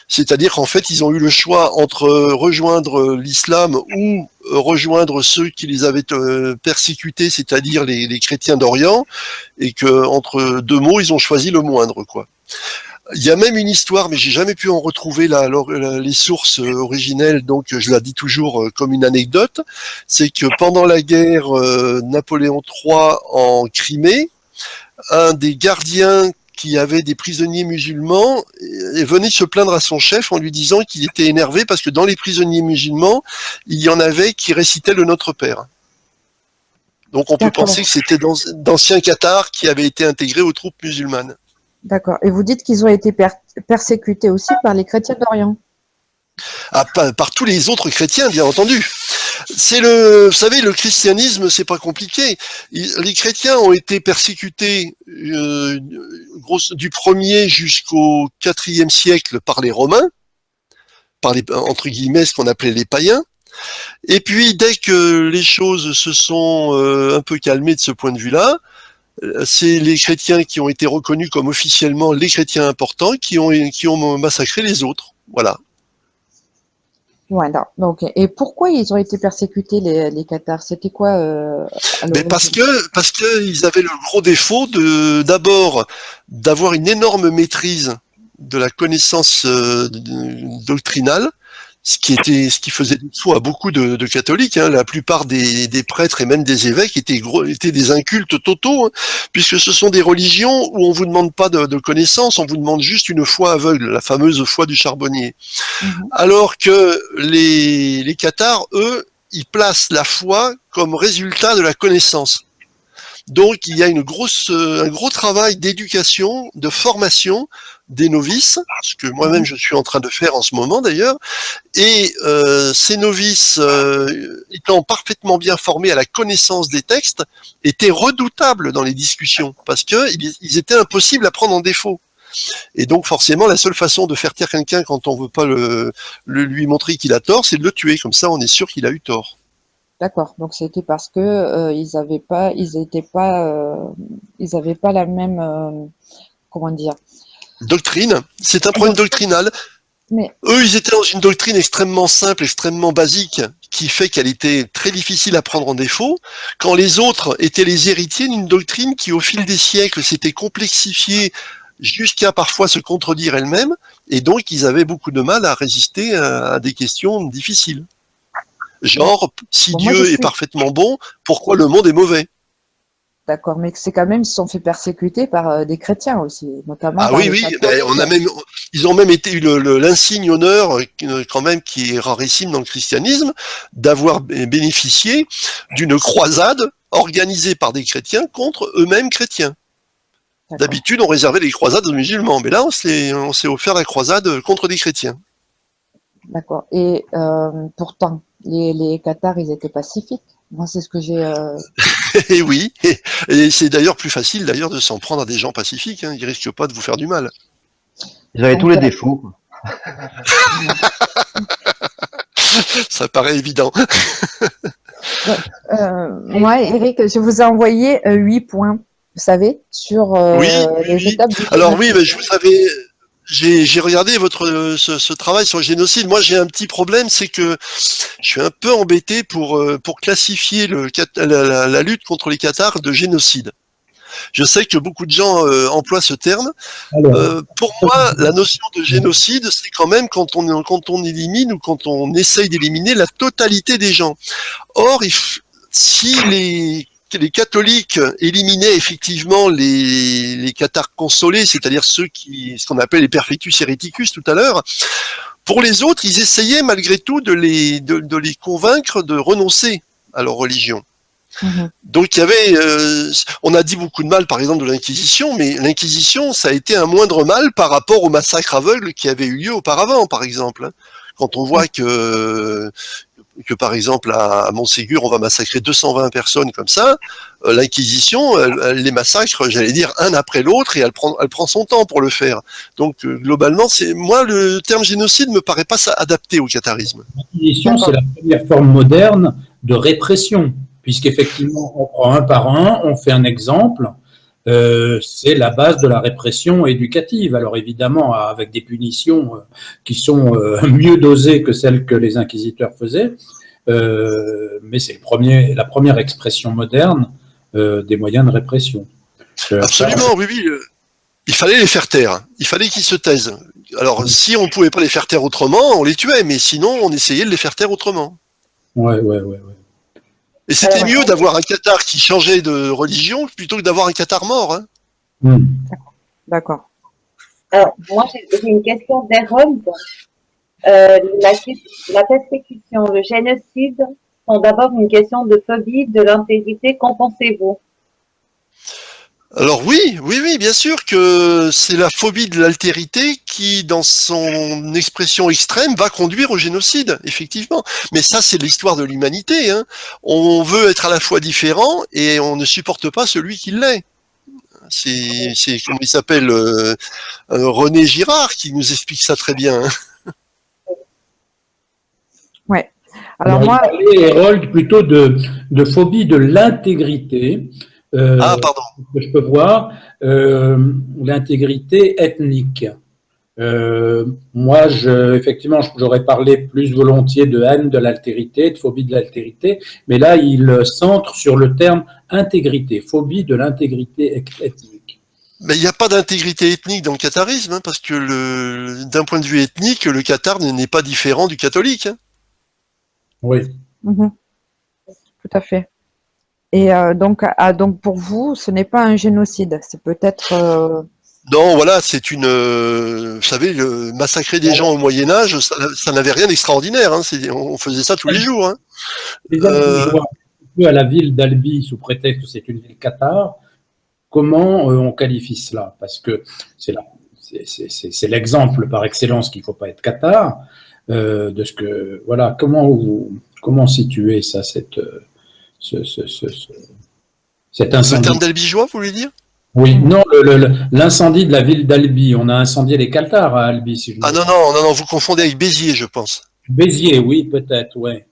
S5: C'est-à-dire qu'en fait, ils ont eu le choix entre rejoindre l'islam ou rejoindre ceux qui les avaient persécutés, c'est-à-dire les chrétiens d'Orient, et que entre deux mots, ils ont choisi le moindre, quoi. Il y a même une histoire, mais j'ai jamais pu en retrouver les sources originelles, donc je la dis toujours comme une anecdote. C'est que pendant la guerre Napoléon III en Crimée, un des gardiens qui avait des prisonniers musulmans est venu se plaindre à son chef en lui disant qu'il était énervé parce que dans les prisonniers musulmans, il y en avait qui récitaient le Notre Père. Donc on peut penser que c'était d'anciens cathares qui avaient été intégrés aux troupes musulmanes.
S1: D'accord. Et vous dites qu'ils ont été persécutés aussi par les chrétiens d'Orient?
S5: Ah, par tous les autres chrétiens, bien entendu. Vous savez, le christianisme, c'est pas compliqué. Les chrétiens ont été persécutés du 1er jusqu'au 4e siècle par les Romains, par les, entre guillemets, ce qu'on appelait les païens. Et puis, dès que les choses se sont un peu calmées de ce point de vue-là, c'est les chrétiens qui ont été reconnus comme officiellement les chrétiens importants qui ont massacré les autres. Voilà.
S1: Voilà. Donc, et pourquoi ils ont été persécutés, les cathares? C'était quoi
S5: Mais parce que ils avaient le gros défaut d'abord d'avoir une énorme maîtrise de la connaissance doctrinale, ce qui faisait défaut à beaucoup de catholiques. Hein. La plupart des prêtres et même des évêques étaient des incultes totaux, hein, puisque ce sont des religions où on vous demande pas de connaissances, on vous demande juste une foi aveugle, la fameuse foi du charbonnier. Alors que les cathares, eux, ils placent la foi comme résultat de la connaissance. Donc il y a un gros travail d'éducation, de formation des novices, ce que moi-même je suis en train de faire en ce moment d'ailleurs, et ces novices, étant parfaitement bien formés à la connaissance des textes, étaient redoutables dans les discussions, parce qu'ils étaient impossibles à prendre en défaut. Et donc forcément, la seule façon de faire taire quelqu'un quand on veut pas lui montrer qu'il a tort, c'est de le tuer, comme ça on est sûr qu'il a eu tort.
S1: D'accord. Donc c'était parce que ils avaient pas la même comment dire,
S5: doctrine. C'est un problème doctrinal.
S1: mais
S5: Eux, ils étaient dans une doctrine extrêmement simple, extrêmement basique, qui fait qu'elle était très difficile à prendre en défaut, quand les autres étaient les héritiers d'une doctrine qui, au fil des siècles, s'était complexifiée jusqu'à parfois se contredire elle-même, et donc ils avaient beaucoup de mal à résister à des questions difficiles. Genre, si Dieu est parfaitement bon, pourquoi le monde est mauvais?
S1: D'accord, mais c'est quand même, ils se sont fait persécuter par des chrétiens aussi, notamment.
S5: Ah oui, ben, ils ont même été eu l'insigne honneur, quand même, qui est rarissime dans le christianisme, d'avoir bénéficié d'une croisade organisée par des chrétiens contre eux-mêmes chrétiens. D'habitude, on réservait les croisades aux musulmans, mais là, on s'est offert la croisade contre des chrétiens.
S1: D'accord. Et pourtant, les cathares, ils étaient pacifiques. Moi, c'est ce que j'ai.
S5: Et oui, et c'est d'ailleurs plus facile d'ailleurs de s'en prendre à des gens pacifiques, hein. Ils risquent pas de vous faire du mal.
S3: Ils avaient tous les défauts.
S5: Ça paraît évident.
S1: Moi, Eric, je vous ai envoyé 8 points, vous savez, sur
S5: Oui,
S1: les
S5: oui.
S1: étapes du
S5: Alors oui,
S1: génocide.
S5: je vous avais, j'ai regardé ce travail sur le génocide. Moi, j'ai un petit problème, c'est que je suis un peu embêté pour classifier la lutte contre les Cathares de génocide. Je sais que beaucoup de gens emploient ce terme.
S4: Alors,
S5: Pour moi, la notion de génocide, c'est quand même quand on élimine ou quand on essaye d'éliminer la totalité des gens. Or, si les catholiques éliminaient effectivement les cathares consolés, c'est-à-dire ce qu'on appelle les perfectus hereticus tout à l'heure, pour les autres, ils essayaient malgré tout de les convaincre de renoncer à leur religion.
S1: Mhm.
S5: Donc il y avait, on a dit beaucoup de mal par exemple de l'Inquisition, mais l'Inquisition ça a été un moindre mal par rapport au massacre aveugle qui avait eu lieu auparavant, par exemple. Quand on voit que par exemple à Montségur on va massacrer 220 personnes comme ça, l'Inquisition elle les massacre, j'allais dire un après l'autre et elle prend son temps pour le faire. Donc globalement moi le terme génocide me paraît pas adapté au catharisme.
S4: l'Inquisition, c'est la première forme moderne de répression, puisqu'effectivement, on prend un par un, on fait un exemple. C'est la base de la répression éducative. Alors évidemment, avec des punitions qui sont mieux dosées que celles que les inquisiteurs faisaient, mais c'est la première expression moderne des moyens de répression.
S5: Absolument, oui, oui. Il fallait les faire taire. Il fallait qu'ils se taisent. Alors, si on ne pouvait pas les faire taire autrement, on les tuait, mais sinon, on essayait de les faire taire autrement.
S4: Ouais.
S5: Et c'était mieux d'avoir un cathare qui changeait de religion plutôt que d'avoir un cathare mort. Hein.
S1: D'accord.
S2: Alors, moi, j'ai une question d'Hérode. La persécution, le génocide sont d'abord une question de phobie de l'intégrité. Qu'en pensez-vous?
S5: Alors oui, bien sûr que c'est la phobie de l'altérité qui, dans son expression extrême, va conduire au génocide, effectivement. Mais ça, c'est l'histoire de l'humanité. Hein. On veut être à la fois différent et on ne supporte pas celui qui l'est. C'est comment il s'appelle René Girard qui nous explique ça très bien. Hein.
S1: Ouais. Alors moi,
S4: il parlait, Hérold, plutôt de phobie de l'intégrité.
S5: Pardon.
S4: Que je peux voir, l'intégrité ethnique. Moi, effectivement, j'aurais parlé plus volontiers de haine de l'altérité, de phobie de l'altérité, mais là, il centre sur le terme intégrité, phobie de l'intégrité ethnique.
S5: Mais il n'y a pas d'intégrité ethnique dans le catharisme, hein, parce que d'un point de vue ethnique, le cathare n'est pas différent du catholique. Hein.
S4: Oui.
S1: Tout à fait. Et donc pour vous, ce n'est pas un génocide, c'est peut-être.
S5: Non, voilà, c'est vous savez, massacrer des gens au Moyen Âge, ça n'avait rien d'extraordinaire. Hein, on faisait ça tous les jours. Hein.
S4: À la ville d'Albi, sous prétexte que c'est une ville cathare, comment on qualifie cela? Parce que c'est l'exemple par excellence qu'il ne faut pas être cathare. De ce que voilà, comment situer ça, cet incendie.
S5: Le terme d'albigeois, vous voulez dire?
S4: Oui, non, l'incendie de la ville d'Albi. On a incendié les cathares à Albi, si je
S5: non, vous confondez avec Béziers, je pense.
S4: Béziers, oui, peut-être, ouais.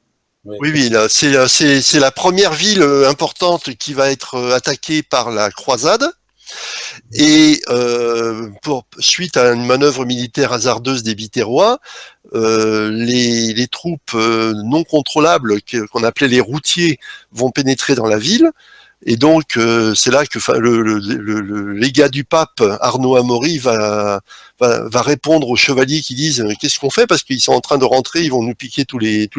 S5: Oui, là, c'est la première ville importante qui va être attaquée par la croisade. Et suite à une manœuvre militaire hasardeuse des Biterrois, les troupes non contrôlables qu'on appelait les routiers vont pénétrer dans la ville. Et donc c'est là que le légat du pape Arnaud Amaury va répondre aux chevaliers qui disent qu'est-ce qu'on fait parce qu'ils sont en train de rentrer, ils vont nous piquer tous les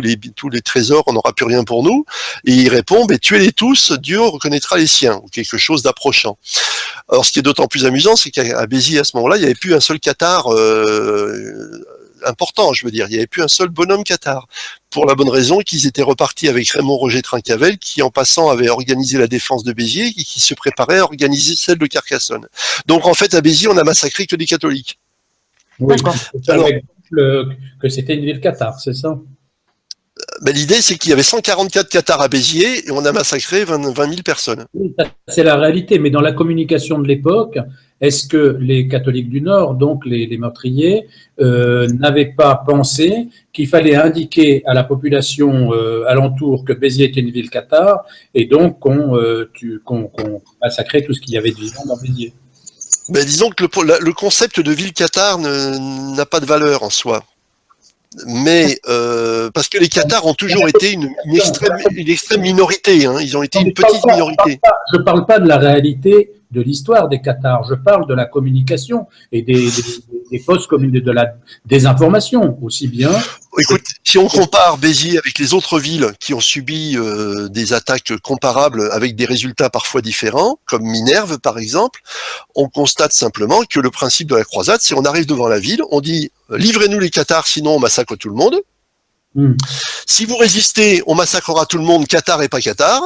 S5: trésors, on n'aura plus rien pour nous. Et il répond tuez-les tous, Dieu reconnaîtra les siens ou quelque chose d'approchant. Alors ce qui est d'autant plus amusant, c'est qu'à Béziers à ce moment-là, il n'y avait plus un seul cathare important, je veux dire, il n'y avait plus un seul bonhomme cathare. Pour la bonne raison qu'ils étaient repartis avec Raymond Roger Trincavel, qui en passant avait organisé la défense de Béziers et qui se préparait à organiser celle de Carcassonne. Donc en fait, à Béziers, on a massacré que des catholiques.
S4: Oui, alors, que c'était une ville cathare, c'est ça?
S5: Ben, l'idée, c'est qu'il y avait 144 cathares à Béziers et on a massacré 20 000 personnes.
S4: Oui, c'est la réalité, mais dans la communication de l'époque, est-ce que les catholiques du Nord, donc les meurtriers, n'avaient pas pensé qu'il fallait indiquer à la population alentour que Béziers était une ville cathare et donc qu'on massacrait tout ce qu'il y avait de vivant dans Béziers?
S5: Ben, disons que le concept de ville cathare n'a pas de valeur en soi. Mais parce que les cathares ont toujours été une extrême minorité, hein. Ils ont été une petite minorité.
S4: Je ne parle pas de la réalité de l'histoire des cathares, je parle de la communication et des fausses communications, de la désinformation aussi bien.
S5: Écoute, si on compare Béziers avec les autres villes qui ont subi des attaques comparables avec des résultats parfois différents, comme Minerve par exemple, on constate simplement que le principe de la croisade, c'est on arrive devant la ville, on dit livrez-nous les cathares, sinon on massacre tout le monde. Si vous résistez, on massacrera tout le monde, cathare et pas cathare.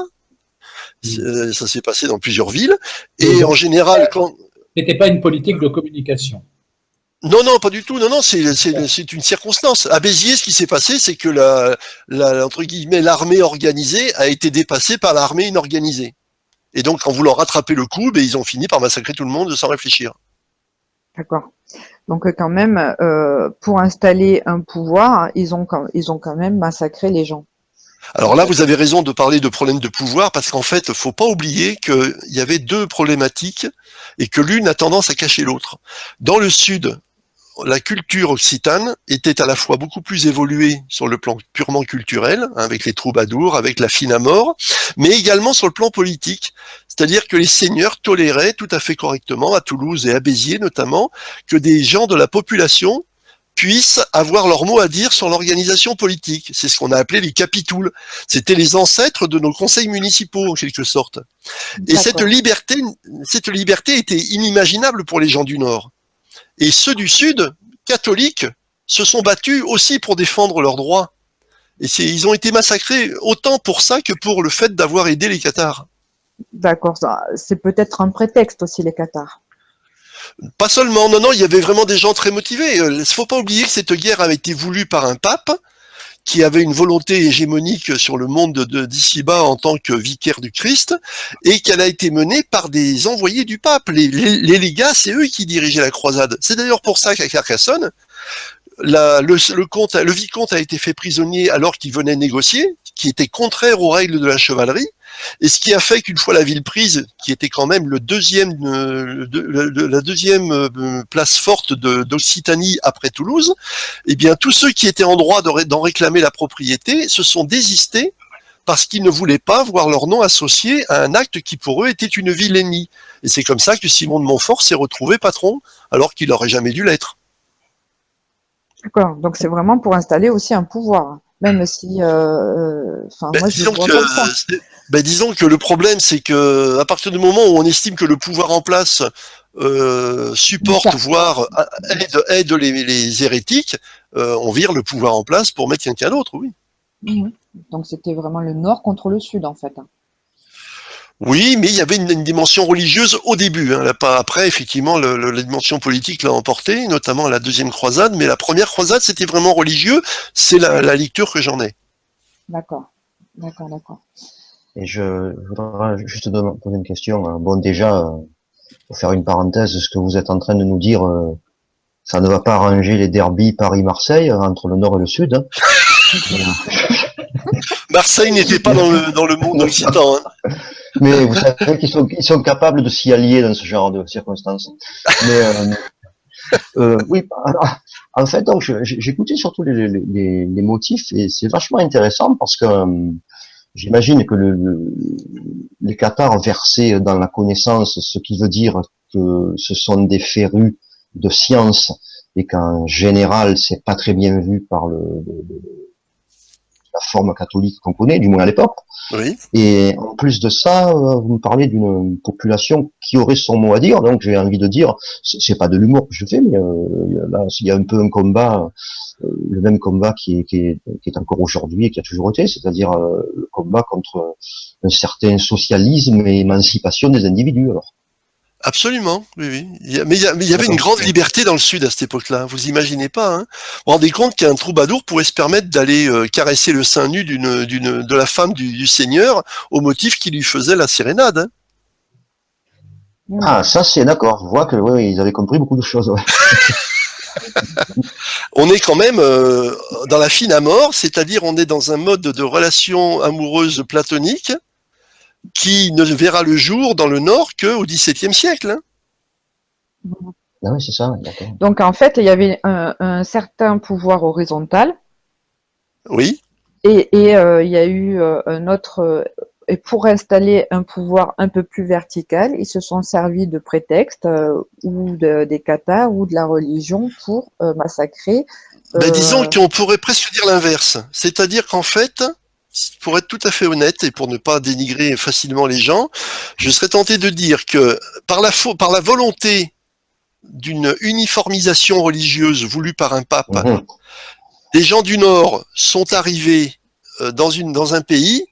S5: Ça s'est passé dans plusieurs villes. Et en général, quand...
S4: C'était pas une politique de communication.
S5: Non, non, pas du tout. Non, non, c'est une circonstance. À Béziers, ce qui s'est passé, c'est que entre guillemets, l'armée organisée a été dépassée par l'armée inorganisée. Et donc, en voulant rattraper le coup, ils ont fini par massacrer tout le monde sans réfléchir.
S1: D'accord. Donc quand même, pour installer un pouvoir, ils ont quand même massacré les gens.
S5: Alors là, vous avez raison de parler de problème de pouvoir, parce qu'en fait, faut pas oublier qu'il y avait deux problématiques et que l'une a tendance à cacher l'autre. Dans le sud, la culture occitane était à la fois beaucoup plus évoluée sur le plan purement culturel, avec les troubadours, avec la fine à mort, mais également sur le plan politique. C'est-à-dire que les seigneurs toléraient tout à fait correctement, à Toulouse et à Béziers notamment, que des gens de la population puissent avoir leur mot à dire sur l'organisation politique. C'est ce qu'on a appelé les capitouls. C'était les ancêtres de nos conseils municipaux, en quelque sorte. Et cette liberté était inimaginable pour les gens du Nord. Et ceux du Sud, catholiques, se sont battus aussi pour défendre leurs droits. Et ils ont été massacrés autant pour ça que pour le fait d'avoir aidé les cathares.
S1: D'accord, c'est peut-être un prétexte aussi, les cathares.
S5: Pas seulement, non, non, il y avait vraiment des gens très motivés. Il ne faut pas oublier que cette guerre avait été voulue par un pape qui avait une volonté hégémonique sur le monde d'ici-bas en tant que vicaire du Christ, et qu'elle a été menée par des envoyés du pape. Les légats, c'est eux qui dirigeaient la croisade. C'est d'ailleurs pour ça qu'à Carcassonne, le vicomte a été fait prisonnier alors qu'il venait négocier, qui était contraire aux règles de la chevalerie, et ce qui a fait qu'une fois la ville prise, qui était quand même la deuxième place forte d'Occitanie après Toulouse, eh bien tous ceux qui étaient en droit d'en réclamer la propriété se sont désistés parce qu'ils ne voulaient pas voir leur nom associé à un acte qui pour eux était une vilainie. Et c'est comme ça que Simon de Montfort s'est retrouvé patron, alors qu'il n'aurait jamais dû l'être.
S1: D'accord, donc c'est vraiment pour installer aussi un pouvoir, même si, moi je vois comme ça.
S5: Disons que le problème, c'est que à partir du moment où on estime que le pouvoir en place supporte, voire aide les hérétiques, on vire le pouvoir en place pour mettre quelqu'un d'autre, oui.
S1: Donc c'était vraiment le Nord contre le Sud, en fait.
S5: Oui, mais il y avait une dimension religieuse au début. Après, effectivement, la dimension politique l'a emporté, notamment à la deuxième croisade. Mais la première croisade, c'était vraiment religieux. C'est la lecture que j'en ai.
S1: D'accord, d'accord, d'accord.
S3: Et je voudrais juste poser une question. Bon, déjà, pour faire une parenthèse, ce que vous êtes en train de nous dire, ça ne va pas arranger les derbies Paris-Marseille entre le Nord et le Sud. Hein.
S5: Marseille n'était pas dans le monde occitan. Hein.
S3: Mais vous savez qu'ils sont capables de s'y allier dans ce genre de circonstances. Mais oui, en fait, donc j'écoutais surtout les motifs et c'est vachement intéressant parce que j'imagine que les cathares versaient dans la connaissance, ce qui veut dire que ce sont des férus de science et qu'en général, c'est pas très bien vu par la forme catholique qu'on connaît, du moins à l'époque.
S5: Oui.
S3: Et en plus de ça, vous me parlez d'une population qui aurait son mot à dire, donc j'ai envie de dire, c'est pas de l'humour que je fais, mais là, il y a un peu un combat, le même combat qui est encore aujourd'hui et qui a toujours été, c'est-à-dire le combat contre un certain socialisme et émancipation des individus, alors.
S5: Absolument, oui, oui. Mais il y avait une grande liberté dans le Sud à cette époque-là. Vous imaginez pas, hein. Vous vous rendez compte qu'un troubadour pourrait se permettre d'aller caresser le sein nu de la femme du seigneur au motif qu'il lui faisait la sérénade, hein.
S3: Ah, ça c'est d'accord. Je vois que ouais, ils avaient compris beaucoup de choses. Ouais.
S5: On est quand même dans la fine à mort, c'est-à-dire on est dans un mode de relation amoureuse platonique qui ne verra le jour dans le Nord qu'au XVIIe siècle, hein.
S3: Ah oui, c'est ça, d'accord.
S1: Donc, en fait, il y avait un certain pouvoir horizontal
S5: Oui,
S1: et il y a eu un autre. Et pour installer un pouvoir un peu plus vertical, ils se sont servis de prétextes ou des cathares ou de la religion pour massacrer.
S5: ben disons qu'on pourrait presque dire l'inverse. C'est-à-dire qu'en fait, pour être tout à fait honnête et pour ne pas dénigrer facilement les gens, je serais tenté de dire que par la volonté d'une uniformisation religieuse voulue par un pape,
S3: Mhm.
S5: des gens du Nord sont arrivés dans un pays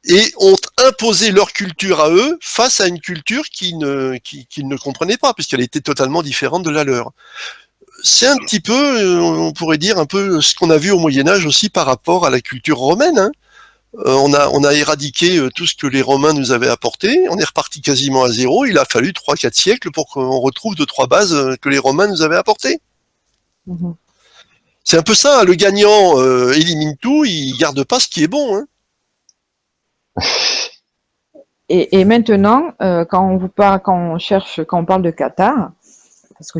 S5: et ont imposé leur culture à eux face à une culture qu'ils ne comprenaient pas, puisqu'elle était totalement différente de la leur. C'est un petit peu, on pourrait dire, un peu ce qu'on a vu au Moyen-Âge aussi par rapport à la culture romaine, hein. On a éradiqué tout ce que les Romains nous avaient apporté, on est reparti quasiment à zéro, il a fallu 3-4 siècles pour qu'on retrouve 2-3 bases que les Romains nous avaient apportées.
S1: Mhm.
S5: C'est un peu ça, hein, le gagnant élimine tout, il garde pas ce qui est bon, hein.
S1: Et maintenant, quand on parle de Qatar, parce que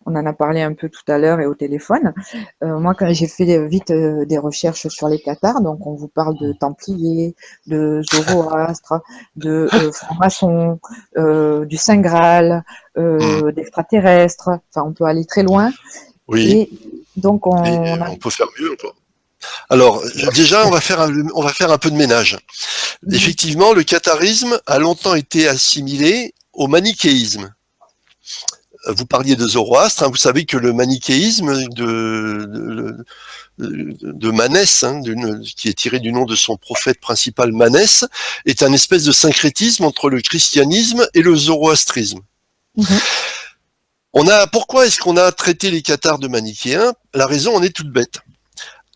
S1: on en a parlé un peu tout à l'heure et au téléphone. Moi, quand j'ai fait vite des recherches sur les Cathares, donc on vous parle de Templiers, de Zoroastre, de francs-maçons, du Saint Graal, d'extraterrestres. Enfin, on peut aller très loin.
S5: Oui,
S1: Et donc,
S5: et
S1: on a.
S5: on peut faire mieux encore. Alors, déjà, on va faire un peu de ménage. Effectivement, le catharisme a longtemps été assimilé au manichéisme. Vous parliez de Zoroastre, hein, vous savez que le manichéisme de Manès, hein, qui est tiré du nom de son prophète principal Manès, est un espèce de syncrétisme entre le christianisme et le zoroastrisme.
S1: Mhm.
S5: Pourquoi est-ce qu'on a traité les cathares de manichéens? La raison en est toute bête.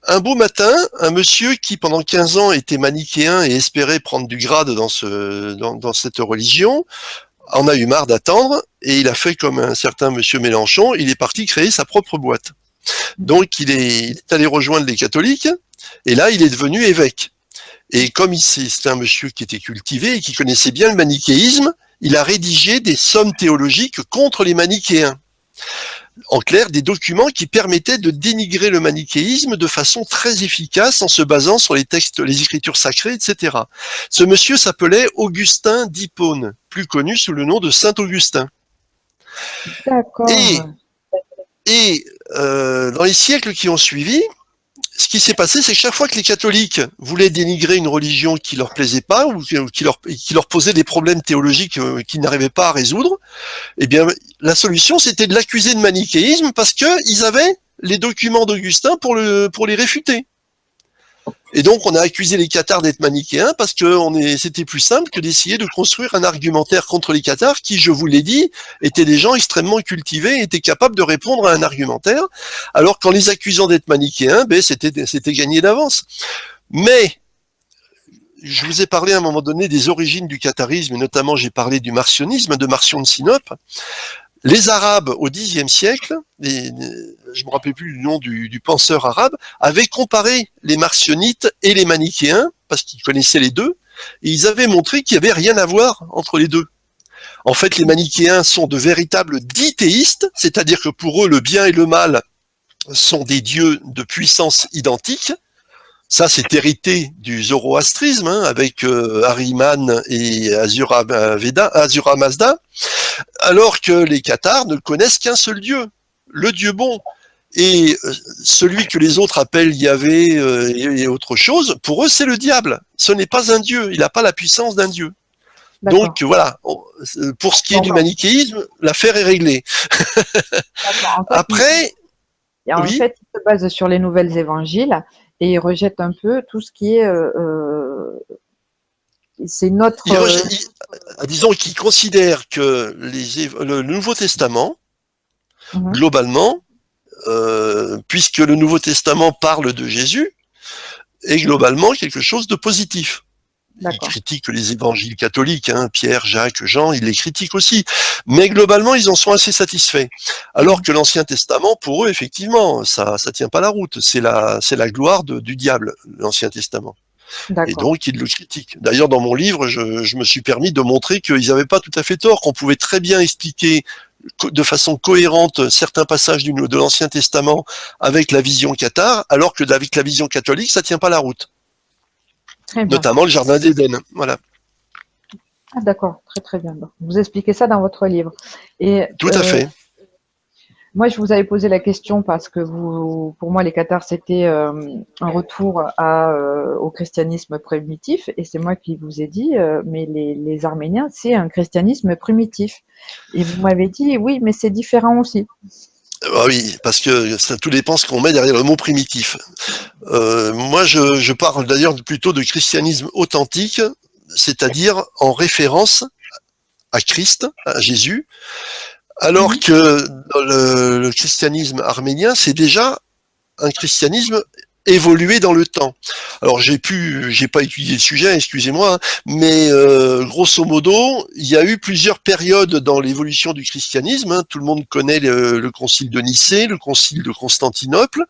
S5: Un beau matin, un monsieur qui pendant 15 ans était manichéen et espérait prendre du grade dans cette religion, en a eu marre d'attendre et il a fait comme un certain monsieur Mélenchon, il est parti créer sa propre boîte. Donc il est allé rejoindre les catholiques et là il est devenu évêque. Et comme c'était un monsieur qui était cultivé et qui connaissait bien le manichéisme, il a rédigé des sommes théologiques contre les manichéens. En clair, des documents qui permettaient de dénigrer le manichéisme de façon très efficace en se basant sur les textes, les écritures sacrées, etc. Ce monsieur s'appelait Augustin d'Hippone, plus connu sous le nom de Saint Augustin.
S1: D'accord.
S5: Et dans les siècles qui ont suivi, ce qui s'est passé, c'est que chaque fois que les catholiques voulaient dénigrer une religion qui leur plaisait pas ou qui leur posait des problèmes théologiques qu'ils n'arrivaient pas à résoudre, eh bien, la solution, c'était de l'accuser de manichéisme parce qu'ils avaient les documents d'Augustin pour les réfuter. Et donc, on a accusé les cathares d'être manichéens parce que c'était plus simple que d'essayer de construire un argumentaire contre les cathares qui, je vous l'ai dit, étaient des gens extrêmement cultivés et étaient capables de répondre à un argumentaire, alors qu'en les accusant d'être manichéens, c'était gagné d'avance. Mais, je vous ai parlé à un moment donné des origines du catharisme, et notamment j'ai parlé du marcionisme, de Marcion de Sinope. Les Arabes, au Xe siècle, je ne me rappelle plus du nom du penseur arabe, avaient comparé les marcionites et les manichéens, parce qu'ils connaissaient les deux, et ils avaient montré qu'il n'y avait rien à voir entre les deux. En fait, les manichéens sont de véritables dithéistes, c'est-à-dire que pour eux, le bien et le mal sont des dieux de puissance identique. Ça, c'est hérité du zoroastrisme, hein, avec Ahriman et Asura Mazda, alors que les cathares ne connaissent qu'un seul dieu, le dieu bon. Et celui que les autres appellent Yahvé et autre chose, pour eux, c'est le diable. Ce n'est pas un dieu, il n'a pas la puissance d'un dieu. Donc voilà, pour ce qui est du manichéisme, l'affaire est réglée.
S1: En fait,
S5: Après,
S1: en fait, il se base sur les nouvelles évangiles et il rejette un peu tout ce qui est c'est une autre.
S5: Disons qu'il considère que le Nouveau Testament, globalement, puisque le Nouveau Testament parle de Jésus, est globalement quelque chose de positif. Il critique les évangiles catholiques, hein, Pierre, Jacques, Jean, il les critique aussi. Mais globalement, ils en sont assez satisfaits. Alors que l'Ancien Testament, pour eux, effectivement, ça tient pas la route. C'est la gloire du diable, l'Ancien Testament. Et donc, ils le critiquent. D'ailleurs, dans mon livre, je me suis permis de montrer qu'ils n'avaient pas tout à fait tort, qu'on pouvait très bien expliquer de façon cohérente certains passages de l'Ancien Testament avec la vision cathare, alors que avec la vision catholique, ça tient pas la route. Notamment le Jardin d'Éden, voilà.
S1: Ah d'accord, très très bien. Vous expliquez ça dans votre livre. Et,
S5: tout à fait.
S1: Moi, je vous avais posé la question parce que pour moi, les cathares, c'était un retour au christianisme primitif. Et c'est moi qui vous ai dit, mais les Arméniens, c'est un christianisme primitif. Et vous m'avez dit, oui, mais c'est différent aussi.
S5: Ah oui, parce que ça tout dépend ce qu'on met derrière le mot primitif. Moi, je parle d'ailleurs plutôt de christianisme authentique, c'est-à-dire en référence à Christ, à Jésus, alors que dans le christianisme arménien, c'est déjà un christianisme évolué dans le temps. Alors j'ai pas étudié le sujet, excusez-moi, mais grosso modo, il y a eu plusieurs périodes dans l'évolution du christianisme. Hein. Tout le monde connaît le concile de Nicée, le concile de Constantinople,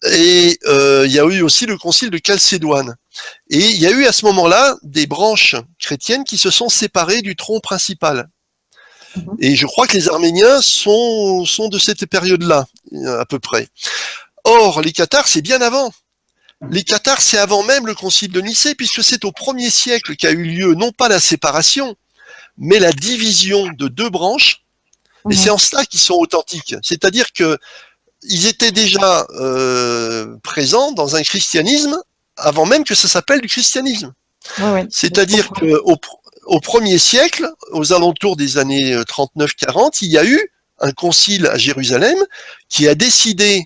S5: et il y a eu aussi le concile de Chalcédoine. Et il y a eu à ce moment-là des branches chrétiennes qui se sont séparées du tronc principal. Et je crois que les Arméniens sont de cette période-là, à peu près. Or, les cathares, c'est bien avant. Les cathares, c'est avant même le concile de Nicée, puisque c'est au 1er siècle qu'a eu lieu, non pas la séparation, mais la division de deux branches. Et c'est en cela qu'ils sont authentiques. C'est-à-dire que ils étaient déjà présents dans un christianisme avant même que ça s'appelle du christianisme. C'est-à-dire qu'au 1er siècle, aux alentours des années 39-40, il y a eu un concile à Jérusalem qui a décidé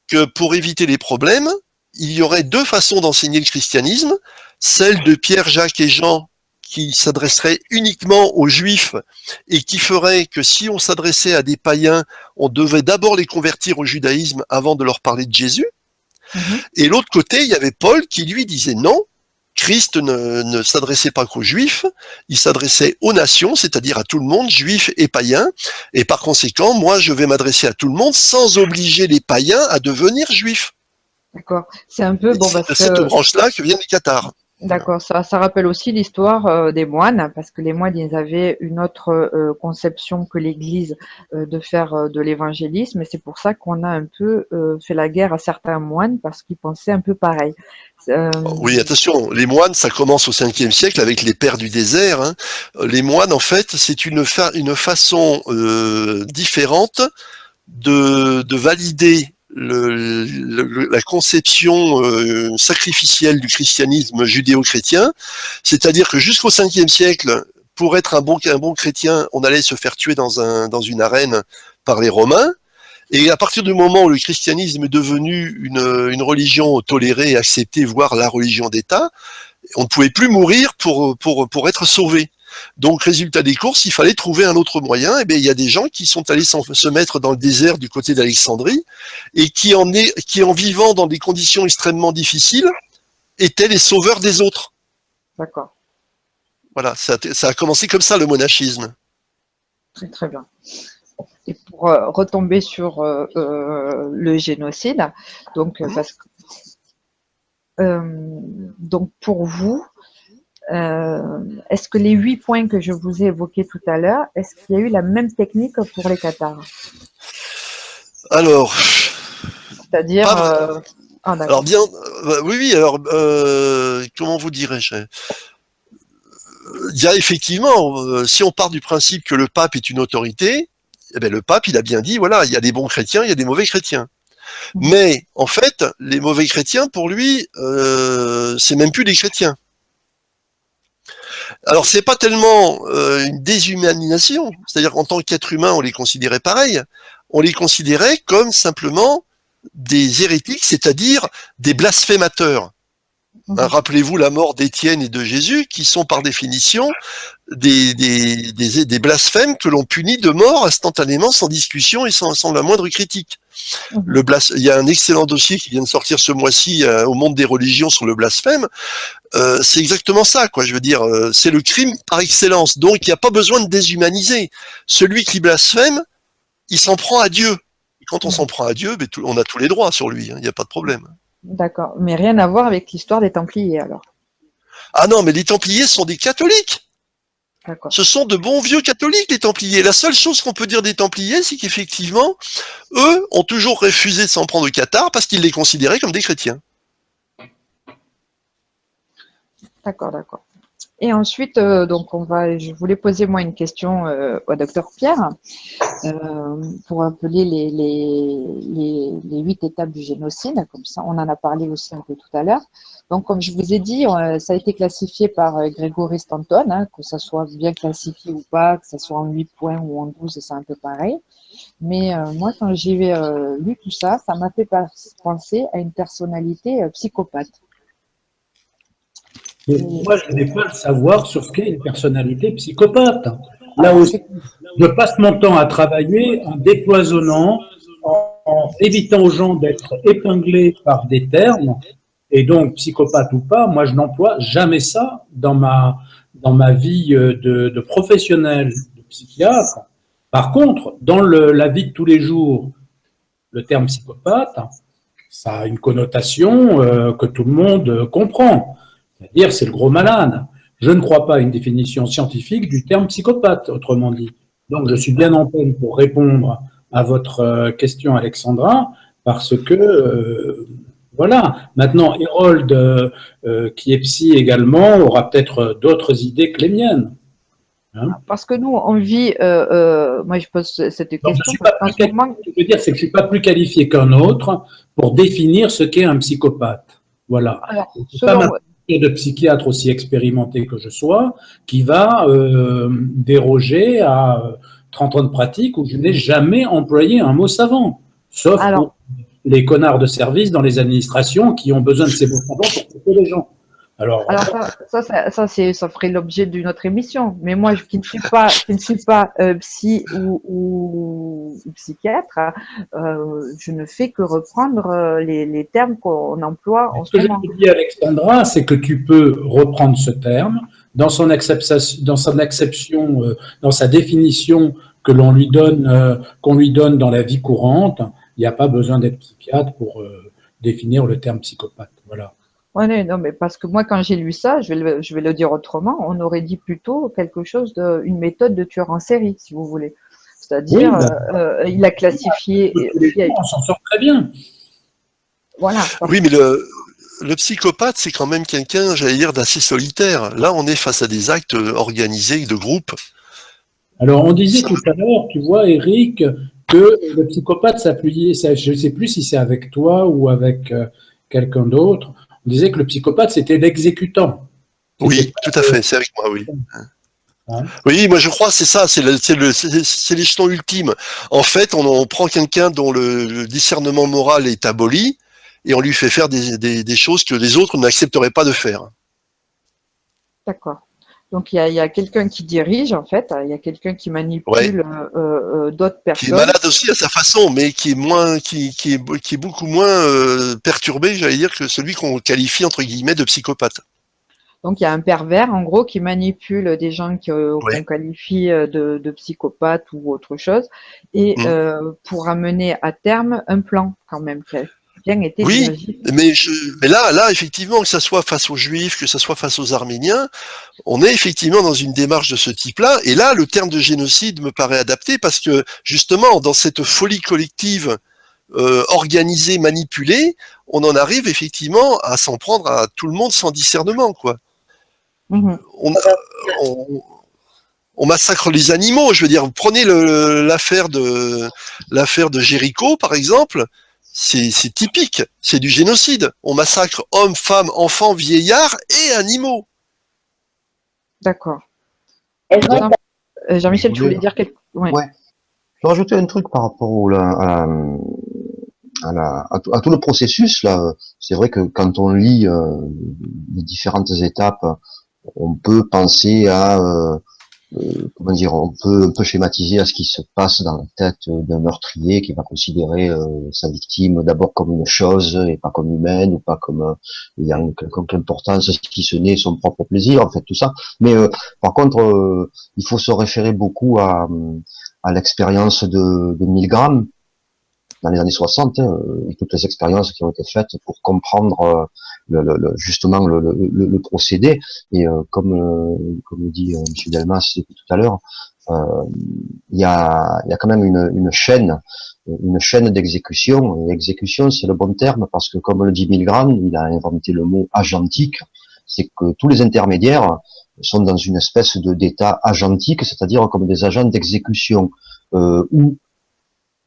S5: que pour éviter les problèmes, il y aurait deux façons d'enseigner le christianisme, celle de Pierre, Jacques et Jean qui s'adresserait uniquement aux juifs et qui ferait que si on s'adressait à des païens, on devait d'abord les convertir au judaïsme avant de leur parler de Jésus. Et l'autre côté, il y avait Paul qui lui disait non, Christ ne s'adressait pas qu'aux juifs, il s'adressait aux nations, c'est-à-dire à tout le monde, juifs et païens, et par conséquent, moi je vais m'adresser à tout le monde sans obliger les païens à devenir juifs.
S1: D'accord, c'est un peu...
S5: C'est de cette branche-là que viennent les cathares.
S1: D'accord, ça rappelle aussi l'histoire des moines, parce que les moines, ils avaient une autre conception que l'Église de faire de l'évangélisme, et c'est pour ça qu'on a un peu fait la guerre à certains moines, parce qu'ils pensaient un peu pareil.
S5: Oui, attention, les moines, ça commence au 5e siècle avec les pères du désert. Hein. Les moines, en fait, c'est une façon différente de valider la conception sacrificielle du christianisme judéo-chrétien, c'est-à-dire que jusqu'au 5e siècle, pour être un bon chrétien, on allait se faire tuer dans une arène par les Romains, et à partir du moment où le christianisme est devenu une religion tolérée et acceptée, voire la religion d'État, on ne pouvait plus mourir pour être sauvé. Donc, résultat des courses, il fallait trouver un autre moyen. Et bien, il y a des gens qui sont allés se mettre dans le désert du côté d'Alexandrie et qui, en vivant dans des conditions extrêmement difficiles, étaient les sauveurs des autres.
S1: D'accord.
S5: Voilà, ça a commencé comme ça, le monachisme.
S1: Très, très bien. Et pour retomber sur le génocide, donc, donc pour vous, est-ce que les 8 points que je vous ai évoqués tout à l'heure, est-ce qu'il y a eu la même technique pour les cathares?
S5: Alors,
S1: c'est-à-dire
S5: alors bien, oui, alors comment vous dirais-je? Il y a effectivement, si on part du principe que le pape est une autorité, eh bien, le pape, il a bien dit, voilà, il y a des bons chrétiens, il y a des mauvais chrétiens. Mais en fait, les mauvais chrétiens, pour lui, c'est même plus des chrétiens. Alors, c'est pas tellement une déshumanisation, c'est-à-dire qu'en tant qu'être humain, on les considérait pareil, on les considérait comme simplement des hérétiques, c'est-à-dire des blasphémateurs. Hein, rappelez-vous la mort d'Étienne et de Jésus, qui sont par définition des blasphèmes que l'on punit de mort instantanément, sans discussion et sans la moindre critique. Il y a un excellent dossier qui vient de sortir ce mois-ci au Monde des religions sur le blasphème. C'est exactement ça, quoi. Je veux dire, c'est le crime par excellence. Donc, il n'y a pas besoin de déshumaniser. Celui qui blasphème, il s'en prend à Dieu. Et quand on s'en prend à Dieu, ben, on a tous les droits sur lui. Il n'y a pas de problème.
S1: D'accord. Mais rien à voir avec l'histoire des Templiers, alors.
S5: Ah non, mais les Templiers sont des catholiques.
S1: D'accord.
S5: Ce sont de bons vieux catholiques, les Templiers. La seule chose qu'on peut dire des Templiers, c'est qu'effectivement, eux ont toujours refusé de s'en prendre au cathare parce qu'ils les considéraient comme des chrétiens.
S1: D'accord, d'accord. Et ensuite, donc je voulais poser moi une question au docteur Pierre pour appeler les 8 étapes du génocide. Comme ça, on en a parlé aussi un peu tout à l'heure. Donc, comme je vous ai dit, ça a été classifié par Grégory Stanton, hein, que ça soit bien classifié ou pas, que ça soit en 8 points ou en 12, c'est un peu pareil. Mais moi, quand j'ai lu tout ça, ça m'a fait penser à une personnalité psychopathe.
S4: Mais moi, je n'ai pas le savoir sur ce qu'est une personnalité psychopathe. Là aussi, je passe mon temps à travailler en décloisonnant, en évitant aux gens d'être épinglés par des termes. Et donc, psychopathe ou pas, moi, je n'emploie jamais ça dans ma vie de professionnel, de psychiatre. Par contre, dans la vie de tous les jours, le terme psychopathe, ça a une connotation que tout le monde comprend. C'est-à-dire, c'est le gros malade. Je ne crois pas à une définition scientifique du terme psychopathe, autrement dit. Donc, je suis bien en peine pour répondre à votre question, Alexandra, parce que, voilà. Maintenant, Hérold, qui est psy également, aura peut-être d'autres idées que les miennes.
S1: Hein? Parce que nous, on vit, moi je pose cette question.
S4: Donc, ce que je veux dire, c'est que je ne suis pas plus qualifié qu'un autre pour définir ce qu'est un psychopathe. Voilà.
S1: Alors,
S4: de psychiatre aussi expérimenté que je sois, qui va déroger à 30 ans de pratique où je n'ai jamais employé un mot savant, sauf pour les connards de service dans les administrations qui ont besoin de ces mots savants pour traiter les gens. Alors
S1: ça ferait l'objet d'une autre émission. Mais moi, qui ne suis pas psy ou psychiatre, je ne fais que reprendre les termes qu'on emploie en ce moment.
S4: Ce que je dis, Alexandra, c'est que tu peux reprendre ce terme dans son acception, dans sa définition que l'on lui donne, qu'on lui donne dans la vie courante. Il n'y a pas besoin d'être psychiatre pour définir le terme psychopathe. Voilà.
S1: Oui, non, mais parce que moi, quand j'ai lu ça, je vais le dire autrement, on aurait dit plutôt quelque chose une méthode de tueur en série, si vous voulez. C'est-à-dire, oui, il a classifié.
S4: On s'en sort très bien.
S1: Voilà.
S5: Oui, mais le psychopathe, c'est quand même quelqu'un, j'allais dire, d'assez solitaire. Là, on est face à des actes organisés de groupe.
S4: Alors, on disait tout à l'heure, tu vois, Eric, que le psychopathe s'appuyait, je ne sais plus si c'est avec toi ou avec quelqu'un d'autre. On disait que le psychopathe, c'était l'exécutant.
S5: Oui, tout à fait, c'est avec moi, oui. Hein? Oui, moi je crois c'est ça, c'est l'échelon ultime. En fait, on prend quelqu'un dont le discernement moral est aboli et on lui fait faire des choses que les autres n'accepteraient pas de faire.
S1: D'accord. Donc il y a quelqu'un qui dirige, en fait, il y a quelqu'un qui manipule d'autres personnes.
S5: Qui est malade aussi à sa façon, mais qui est beaucoup moins perturbé, j'allais dire, que celui qu'on qualifie entre guillemets de psychopathe.
S1: Donc il y a un pervers, en gros, qui manipule des gens qu'on qualifie de psychopathes ou autre chose, et pour amener à terme un plan quand même.
S5: Oui, mais là, effectivement, que ça soit face aux Juifs, que ça soit face aux Arméniens, on est effectivement dans une démarche de ce type-là. Et là, le terme de génocide me paraît adapté parce que, justement, dans cette folie collective organisée, manipulée, on en arrive effectivement à s'en prendre à tout le monde sans discernement, quoi. On massacre les animaux. Je veux dire, prenez l'affaire de Jéricho, par exemple. C'est typique, c'est du génocide. On massacre hommes, femmes, enfants, vieillards et animaux.
S1: D'accord. Jean-Michel, tu voulais dire quelque chose?
S3: Ouais. Je vais rajouter un truc par rapport à tout le processus. Là, c'est vrai que quand on lit les différentes étapes, on peut penser à comment dire, on peut schématiser à ce qui se passe dans la tête d'un meurtrier qui va considérer sa victime d'abord comme une chose et pas comme humaine, ou pas comme ayant une quelconque importance, ce qui ce n'est son propre plaisir, en fait, tout ça. Mais par contre, il faut se référer beaucoup à l'expérience de Milgram dans les années 60, et toutes les expériences qui ont été faites pour comprendre justement le procédé. Et comme le dit M. Delmas depuis tout à l'heure, il y a quand même une chaîne d'exécution. Et exécution, c'est le bon terme, parce que comme le dit Milgram, il a inventé le mot agentique. C'est que tous les intermédiaires sont dans une espèce d'état agentique, c'est-à-dire comme des agents d'exécution, où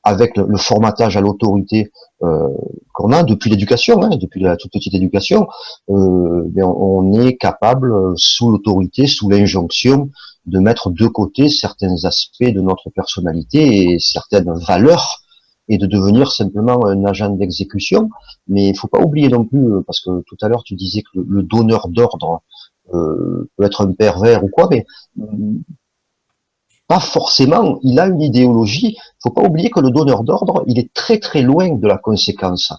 S3: avec le formatage à l'autorité qu'on a depuis l'éducation, depuis la toute petite éducation, on est capable, sous l'autorité, sous l'injonction, de mettre de côté certains aspects de notre personnalité et certaines valeurs, et de devenir simplement un agent d'exécution. Mais il faut pas oublier non plus, parce que tout à l'heure tu disais que le donneur d'ordre peut être un pervers ou quoi, mais pas forcément, il a une idéologie. Faut pas oublier que le donneur d'ordre, il est très très loin de la conséquence,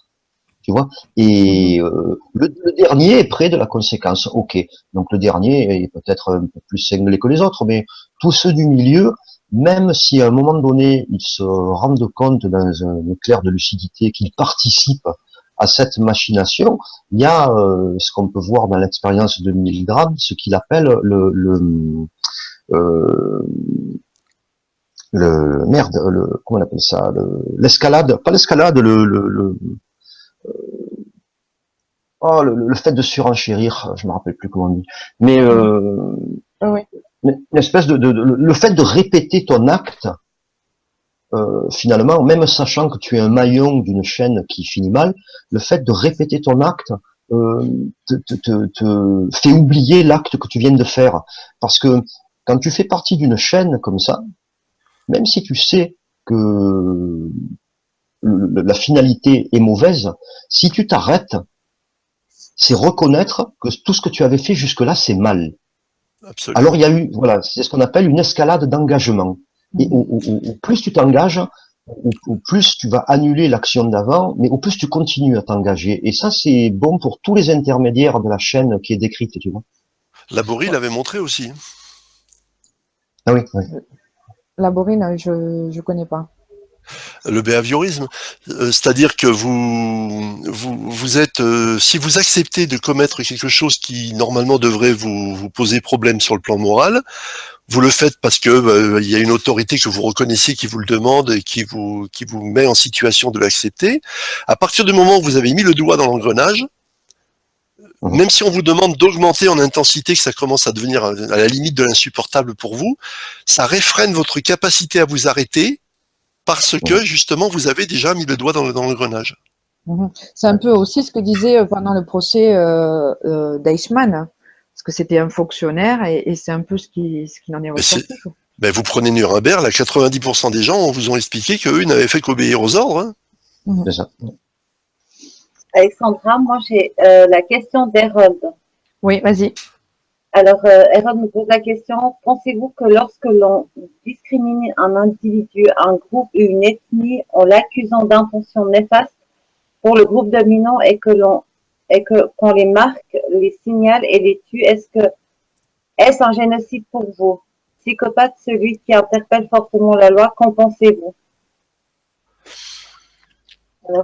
S3: tu vois. Et le dernier est près de la conséquence. Ok, donc le dernier est peut-être un peu plus cinglé que les autres, mais tous ceux du milieu, même si à un moment donné ils se rendent compte dans un éclair de lucidité qu'ils participent à cette machination, il y a ce qu'on peut voir dans l'expérience de Milgram, ce qu'il appelle comment on appelle ça, l'escalade, pas l'escalade, le fait de surenchérir, je me rappelle plus comment on dit, mais
S1: Oui.
S3: une espèce le fait de répéter ton acte, finalement, même sachant que tu es un maillon d'une chaîne qui finit mal, le fait de répéter ton acte te fait oublier l'acte que tu viens de faire, parce que quand tu fais partie d'une chaîne comme ça, même si tu sais que la finalité est mauvaise, si tu t'arrêtes, c'est reconnaître que tout ce que tu avais fait jusque-là, c'est mal.
S5: Absolument.
S3: Alors il y a eu, voilà, c'est ce qu'on appelle une escalade d'engagement. Et au plus tu t'engages, au plus tu vas annuler l'action d'avant, mais au plus tu continues à t'engager. Et ça, c'est bon pour tous les intermédiaires de la chaîne qui est décrite, tu vois.
S5: Laborie l'avait montré aussi.
S3: Ah oui, oui.
S1: Laborine, je connais pas.
S5: Le behaviorisme, c'est-à-dire que vous êtes, si vous acceptez de commettre quelque chose qui normalement devrait vous poser problème sur le plan moral, vous le faites parce que il y a une autorité que vous reconnaissez qui vous le demande et qui vous met en situation de l'accepter. À partir du moment où vous avez mis le doigt dans l'engrenage, même si on vous demande d'augmenter en intensité, que ça commence à devenir à la limite de l'insupportable pour vous, ça réfrène votre capacité à vous arrêter parce que justement vous avez déjà mis le doigt dans l'engrenage.
S1: C'est un peu aussi ce que disait pendant le procès d'Eichmann, hein, parce que c'était un fonctionnaire et c'est un peu ce qui en est ressorti.
S5: Ben vous prenez Nuremberg, là 90% des gens vous ont expliqué qu'eux n'avaient fait qu'obéir aux ordres. Hein.
S3: C'est ça.
S2: Alexandra, moi j'ai la question d'Harold.
S1: Oui, vas-y.
S2: Alors, Harold me pose la question, pensez-vous que lorsque l'on discrimine un individu, un groupe ou une ethnie en l'accusant d'intentions néfastes pour le groupe dominant et qu'on les marque, les signale et les tue, est-ce un génocide pour vous? Psychopathe, celui qui interpelle fortement la loi, qu'en pensez-vous?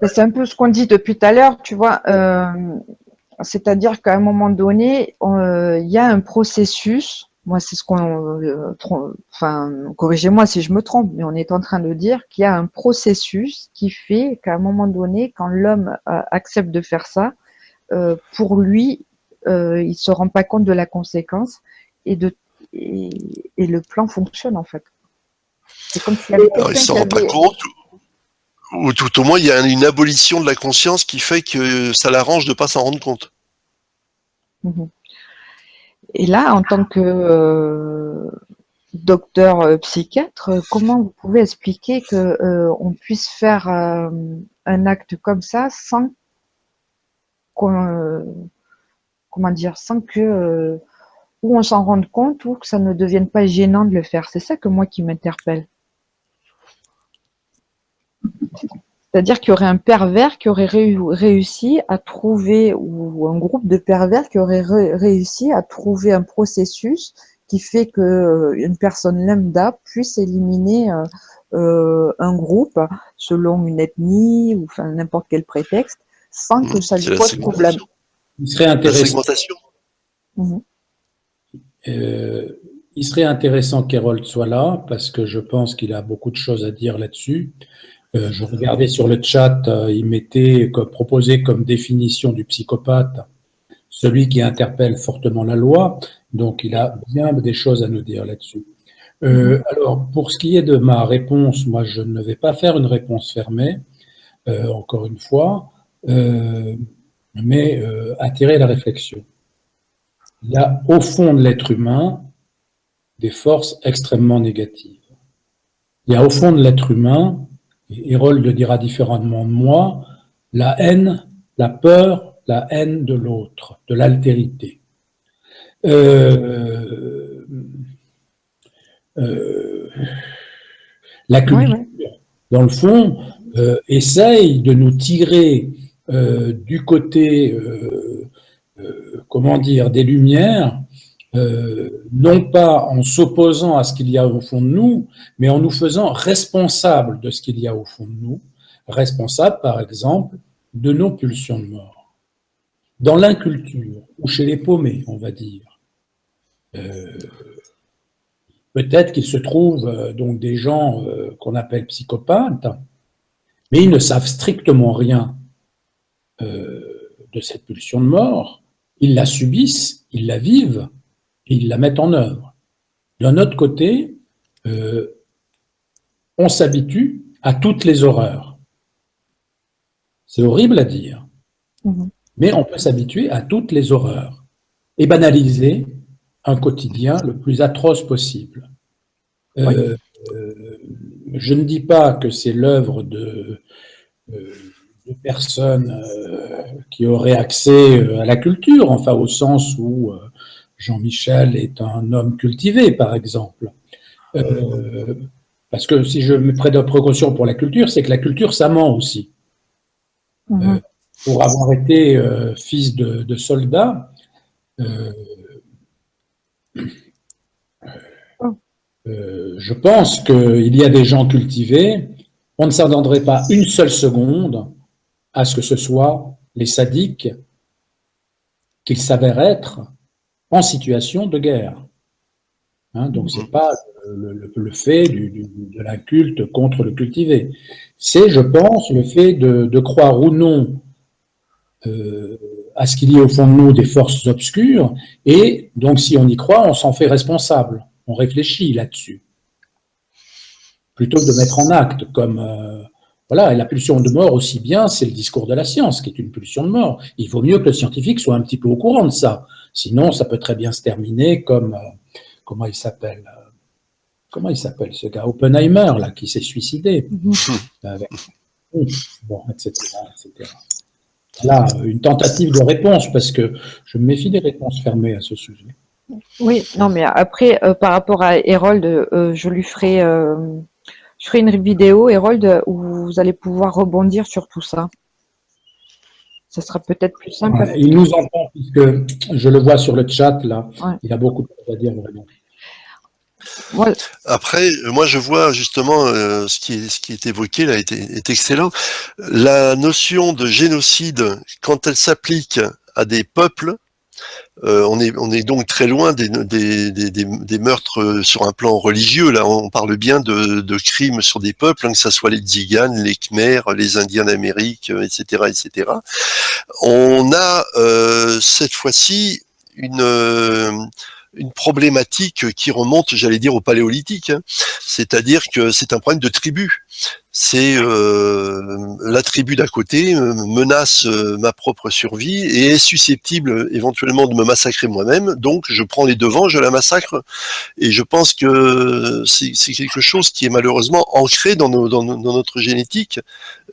S1: C'est un peu ce qu'on dit depuis tout à l'heure, tu vois. C'est-à-dire qu'à un moment donné, il y a un processus. Moi, c'est ce qu'on, enfin, corrigez-moi si je me trompe, mais on est en train de dire qu'il y a un processus qui fait qu'à un moment donné, quand l'homme accepte de faire ça, pour lui, il se rend pas compte de la conséquence et le plan fonctionne en fait. C'est comme s'il y avait
S5: Alors, il s'en rend pas compte. Ou tout au moins, il y a une abolition de la conscience qui fait que ça l'arrange de ne pas s'en rendre compte.
S1: Et là, en tant que docteur psychiatre, comment vous pouvez expliquer que on puisse faire un acte comme ça sans comment dire, sans que ou on s'en rende compte ou que ça ne devienne pas gênant de le faire. C'est ça que moi qui m'interpelle. C'est-à-dire qu'il y aurait un pervers qui aurait réussi à trouver, ou un groupe de pervers qui aurait réussi à trouver un processus qui fait que une personne lambda puisse éliminer un groupe selon une ethnie ou enfin n'importe quel prétexte sans que ça lui pose problème.
S4: Il serait
S5: La
S4: intéressant.
S5: segmentation.
S1: Mhm.
S4: Il serait intéressant qu'Herold soit là parce que je pense qu'il a beaucoup de choses à dire là-dessus. Je regardais sur le chat, il m'était proposé comme définition du psychopathe celui qui interpelle fortement la loi, donc il a bien des choses à nous dire là-dessus. Alors, pour ce qui est de ma réponse, moi je ne vais pas faire une réponse fermée, encore une fois, mais attirer la réflexion. Il y a au fond de l'être humain des forces extrêmement négatives. Il y a au fond de l'être humain, et Herold le dira différemment de moi, la haine, la peur, la haine de l'autre, de l'altérité. La culture, dans le fond, essaye de nous tirer du côté, comment dire, des lumières, non pas en s'opposant à ce qu'il y a au fond de nous, mais en nous faisant responsables de ce qu'il y a au fond de nous, responsables, par exemple, de nos pulsions de mort. Dans l'inculture, ou chez les paumés, on va dire, peut-être qu'il se trouve donc des gens qu'on appelle psychopathes, mais ils ne savent strictement rien de cette pulsion de mort. Ils la subissent, ils la vivent, et ils la mettent en œuvre. D'un autre côté, on s'habitue à toutes les horreurs. C'est horrible à dire, mais on peut s'habituer à toutes les horreurs et banaliser un quotidien le plus atroce possible. Je ne dis pas que c'est l'œuvre de personnes qui auraient accès à la culture, enfin au sens où Jean-Michel est un homme cultivé, par exemple. Parce que si je me prête de précaution pour la culture, c'est que la culture, ça ment aussi. Pour avoir été fils de soldat, je pense qu'il y a des gens cultivés, on ne s'attendrait pas une seule seconde à ce que ce soit les sadiques qu'ils s'avèrent être en situation de guerre. Hein, donc c'est pas le fait de l'inculte contre le cultivé. C'est, je pense, le fait de croire ou non à ce qu'il y a au fond de nous des forces obscures, et donc si on y croit, on s'en fait responsable. On réfléchit là-dessus. Plutôt que de mettre en acte comme... voilà, et la pulsion de mort aussi bien, c'est le discours de la science, qui est une pulsion de mort. Il vaut mieux que le scientifique soit un petit peu au courant de ça. Sinon, ça peut très bien se terminer comme... comment il s'appelle ce gars Oppenheimer, là, qui s'est suicidé. Bon, etc., etc. Là, une tentative de réponse, parce que je me méfie des réponses fermées à ce sujet.
S1: Oui, non, mais après, par rapport à Herold, je ferai une vidéo, Herold, où vous allez pouvoir rebondir sur tout ça. Ça sera peut-être plus simple.
S4: Ouais, il nous entend, puisque je le vois sur le chat, là. Ouais. Il a beaucoup de choses à dire, vraiment.
S5: Ouais. Après, moi, je vois justement ce qui est évoqué là est excellent. La notion de génocide, quand elle s'applique à des peuples, on est donc très loin des meurtres sur un plan religieux. Là, on parle bien de crimes sur des peuples, hein, que ce soit les Tziganes, les Khmers, les Indiens d'Amérique, etc., etc. On a cette fois-ci une problématique qui remonte, j'allais dire, au paléolithique, hein. C'est-à-dire que c'est un problème de tribu. C'est la tribu d'à côté menace ma propre survie et est susceptible éventuellement de me massacrer moi-même, donc je prends les devants, je la massacre, et je pense que c'est quelque chose qui est malheureusement ancré dans notre génétique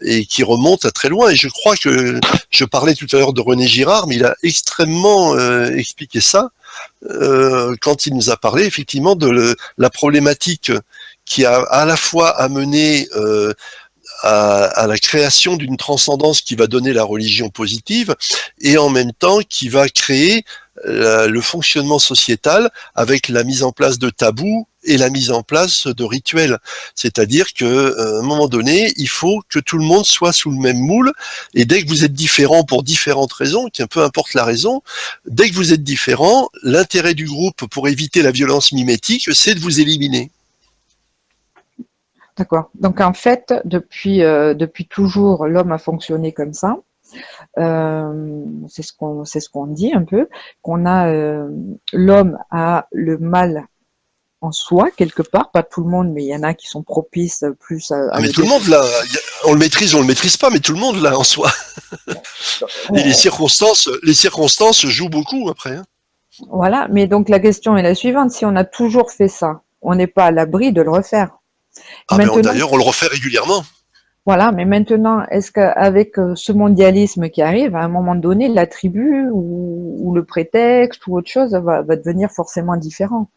S5: et qui remonte à très loin. Et je crois que je parlais tout à l'heure de René Girard, mais il a extrêmement expliqué ça quand il nous a parlé effectivement de la problématique qui a à la fois amené à la création d'une transcendance qui va donner la religion positive et en même temps qui va créer le fonctionnement sociétal avec la mise en place de tabous et la mise en place de rituels. C'est-à-dire que à un moment donné, il faut que tout le monde soit sous le même moule, et dès que vous êtes différent pour différentes raisons, peu importe la raison, dès que vous êtes différent, l'intérêt du groupe pour éviter la violence mimétique, c'est de vous éliminer.
S1: D'accord. Donc en fait, depuis toujours, l'homme a fonctionné comme ça. C'est ce qu'on dit un peu, qu'on a l'homme a le mal en soi quelque part, pas tout le monde, mais il y en a qui sont propices plus à
S5: mais tout le monde là, on le maîtrise pas, mais tout le monde là en soi. Et les circonstances jouent beaucoup après. Hein.
S1: Voilà, mais donc la question est la suivante: si on a toujours fait ça, on n'est pas à l'abri de le refaire.
S5: Ah mais d'ailleurs on le refait régulièrement.
S1: Voilà, mais maintenant, est-ce qu'avec ce mondialisme qui arrive, à un moment donné, la tribu ou le prétexte ou autre chose va devenir forcément différent?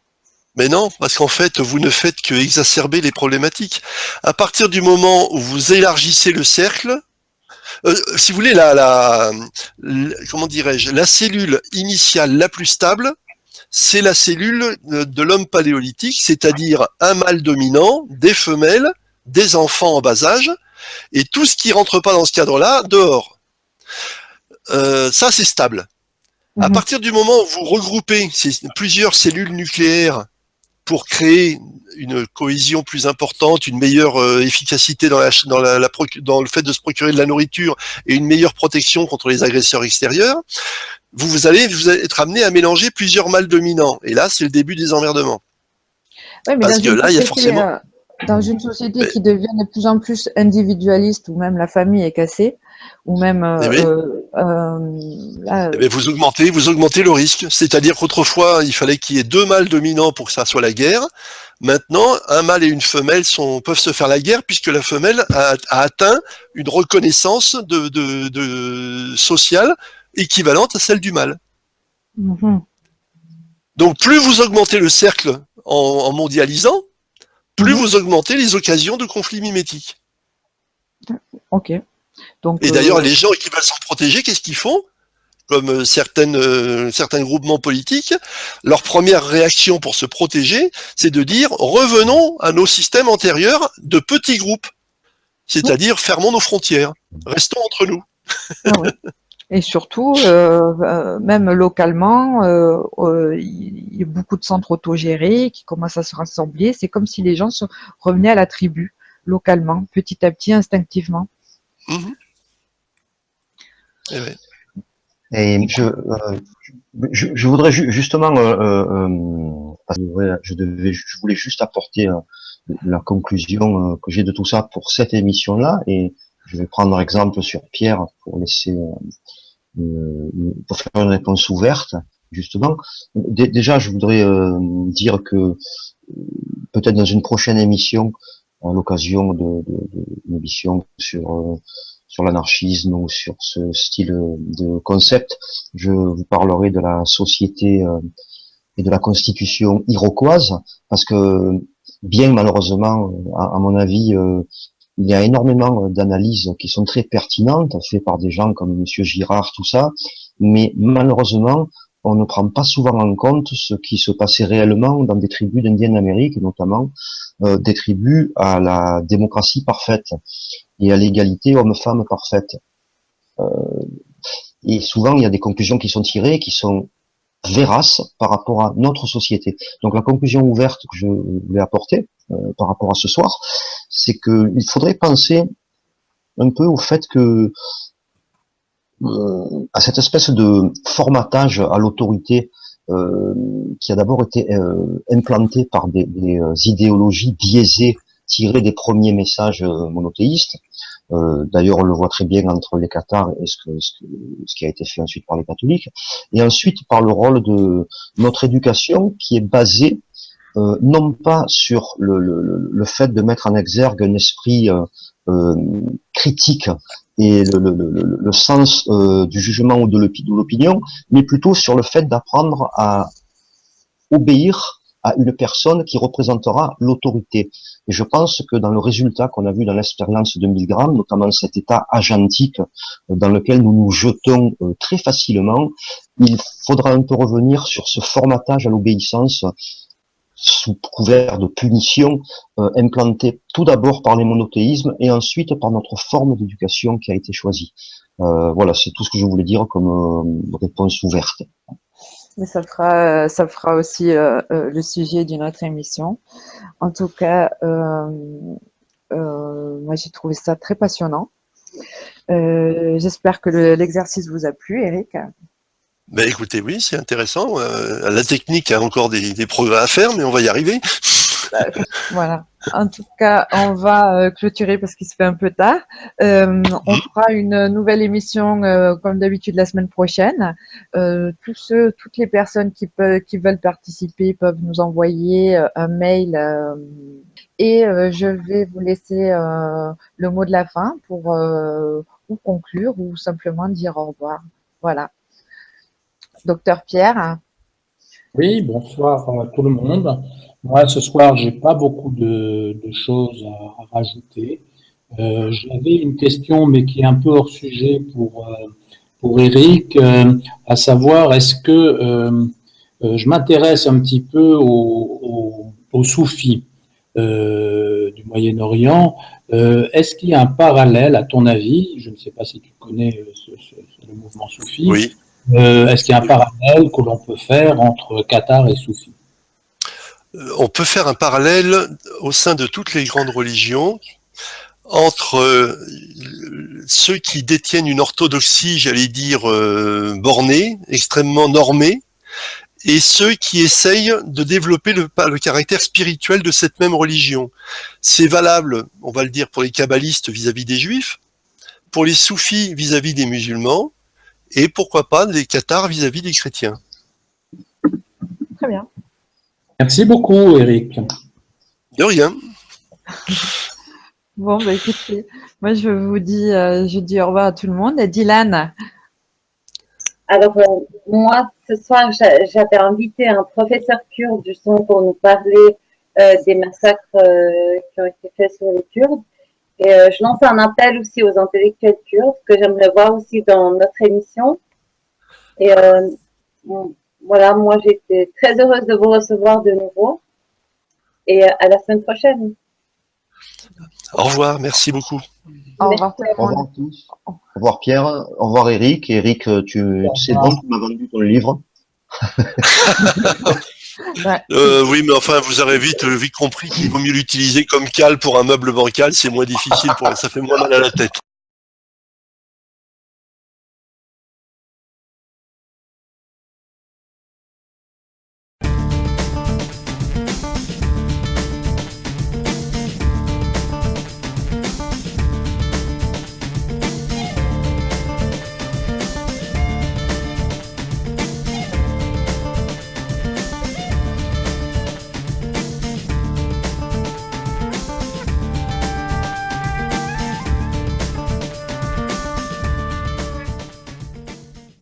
S5: Mais non, parce qu'en fait, vous ne faites que exacerber les problématiques. À partir du moment où vous élargissez le cercle, si vous voulez, comment dirais-je, la cellule initiale la plus stable, c'est la cellule de l'homme paléolithique, c'est-à-dire un mâle dominant, des femelles, des enfants en bas âge, et tout ce qui rentre pas dans ce cadre-là, dehors. Ça, c'est stable. À partir du moment où vous regroupez plusieurs cellules nucléaires pour créer une cohésion plus importante, une meilleure efficacité dans le fait de se procurer de la nourriture et une meilleure protection contre les agresseurs extérieurs, vous allez être amené à mélanger plusieurs mâles dominants. Et là, c'est le début des emmerdements.
S1: Ouais, mais
S5: parce que là, il y a forcément...
S1: Dans une société qui devient de plus en plus individualiste, où même la famille est cassée, ou même
S5: vous augmentez le risque. C'est-à-dire qu'autrefois, il fallait qu'il y ait deux mâles dominants pour que ça soit la guerre. Maintenant, un mâle et une femelle peuvent se faire la guerre puisque la femelle a atteint une reconnaissance sociale équivalente à celle du mâle. Donc, plus vous augmentez le cercle en mondialisant, plus vous augmentez les occasions de conflits mimétiques.
S1: Ok. Donc,
S5: et d'ailleurs, les gens qui veulent s'en protéger, qu'est-ce qu'ils font? Comme certains groupements politiques, leur première réaction pour se protéger, c'est de dire revenons à nos systèmes antérieurs de petits groupes, c'est-à-dire fermons nos frontières, restons entre nous.
S1: Ah ouais. Et surtout, même localement, il y a beaucoup de centres autogérés qui commencent à se rassembler. C'est comme si les gens revenaient à la tribu, localement, petit à petit, instinctivement.
S5: Et ouais.
S3: Et je voudrais justement, parce que je voulais juste apporter la conclusion que j'ai de tout ça pour cette émission-là, et je vais prendre exemple sur Pierre pour laisser, pour faire une réponse ouverte, justement. Déjà, je voudrais dire que peut-être dans une prochaine émission, à l'occasion d'une émission sur l'anarchisme ou sur ce style de concept, je vous parlerai de la société et de la constitution iroquoise, parce que bien malheureusement, à mon avis, il y a énormément d'analyses qui sont très pertinentes, faites par des gens comme Monsieur Girard, tout ça, mais malheureusement, on ne prend pas souvent en compte ce qui se passait réellement dans des tribus d'Indiens d'Amérique, notamment des tribus à la démocratie parfaite et à l'égalité homme-femme parfaite. Et souvent, il y a des conclusions qui sont tirées, qui sont véraces par rapport à notre société. Donc la conclusion ouverte que je voulais apporter par rapport à ce soir, c'est que il faudrait penser un peu au fait que à cette espèce de formatage à l'autorité qui a d'abord été implanté par des idéologies biaisées tirées des premiers messages monothéistes. D'ailleurs, on le voit très bien entre les cathares et ce qui a été fait ensuite par les catholiques, et ensuite par le rôle de notre éducation qui est basée non pas sur le fait de mettre en exergue un esprit critique et le sens du jugement ou de l'opinion, mais plutôt sur le fait d'apprendre à obéir à une personne qui représentera l'autorité. Et je pense que dans le résultat qu'on a vu dans l'expérience de Milgram, notamment cet état agentique dans lequel nous nous jetons très facilement, il faudra un peu revenir sur ce formatage à l'obéissance sous couvert de punition, implanté tout d'abord par les monothéismes et ensuite par notre forme d'éducation qui a été choisie. Voilà, c'est tout ce que je voulais dire comme réponse ouverte.
S1: Mais ça fera aussi le sujet d'une autre émission. En tout cas, moi j'ai trouvé ça très passionnant. J'espère que l'exercice vous a plu, Eric.
S5: Ben écoutez, oui, c'est intéressant. La technique a encore des progrès à faire, mais on va y arriver.
S1: Voilà. En tout cas, on va clôturer parce qu'il se fait un peu tard. On fera une nouvelle émission comme d'habitude la semaine prochaine. Toutes les personnes qui veulent participer peuvent nous envoyer un mail et je vais vous laisser le mot de la fin pour ou conclure ou simplement dire au revoir. Voilà. Docteur Pierre.
S4: Oui, bonsoir à tout le monde. Moi, ce soir, j'ai pas beaucoup de choses à rajouter. J'avais une question, mais qui est un peu hors sujet pour Eric, à savoir, est-ce que je m'intéresse un petit peu aux soufis du Moyen-Orient. Est-ce qu'il y a un parallèle, à ton avis, je ne sais pas si tu connais le mouvement soufi,
S5: Oui.
S4: Est-ce qu'il y a un parallèle que l'on peut faire entre Qatar et soufi?
S5: On peut faire un parallèle au sein de toutes les grandes religions entre ceux qui détiennent une orthodoxie, j'allais dire, bornée, extrêmement normée, et ceux qui essayent de développer le caractère spirituel de cette même religion. C'est valable, on va le dire, pour les kabbalistes vis-à-vis des juifs, pour les soufis vis-à-vis des musulmans, et pourquoi pas des cathares vis-à-vis des chrétiens.
S1: Très bien.
S4: Merci beaucoup, Eric.
S5: De rien.
S1: Bon, bah écoutez, moi je dis au revoir à tout le monde. Et Dylan.
S2: Alors, moi, ce soir, j'avais invité un professeur kurde justement pour nous parler des massacres qui ont été faits sur les Kurdes. Et je lance un appel aussi aux intellectuels kurdes que j'aimerais voir aussi dans notre émission. Et voilà, moi, j'étais très heureuse de vous recevoir de nouveau. Et à la semaine prochaine.
S5: Au revoir, merci beaucoup.
S1: Au revoir tout le
S3: Au
S1: monde.
S3: revoir tous. Au revoir Pierre, au revoir Eric. Eric, c'est bon, tu m'as vendu ton livre.
S1: Ouais.
S5: Oui, mais enfin, vous aurez vite compris qu'il vaut mieux l'utiliser comme cale pour un meuble bancal, c'est moins difficile, ça fait moins mal à la tête.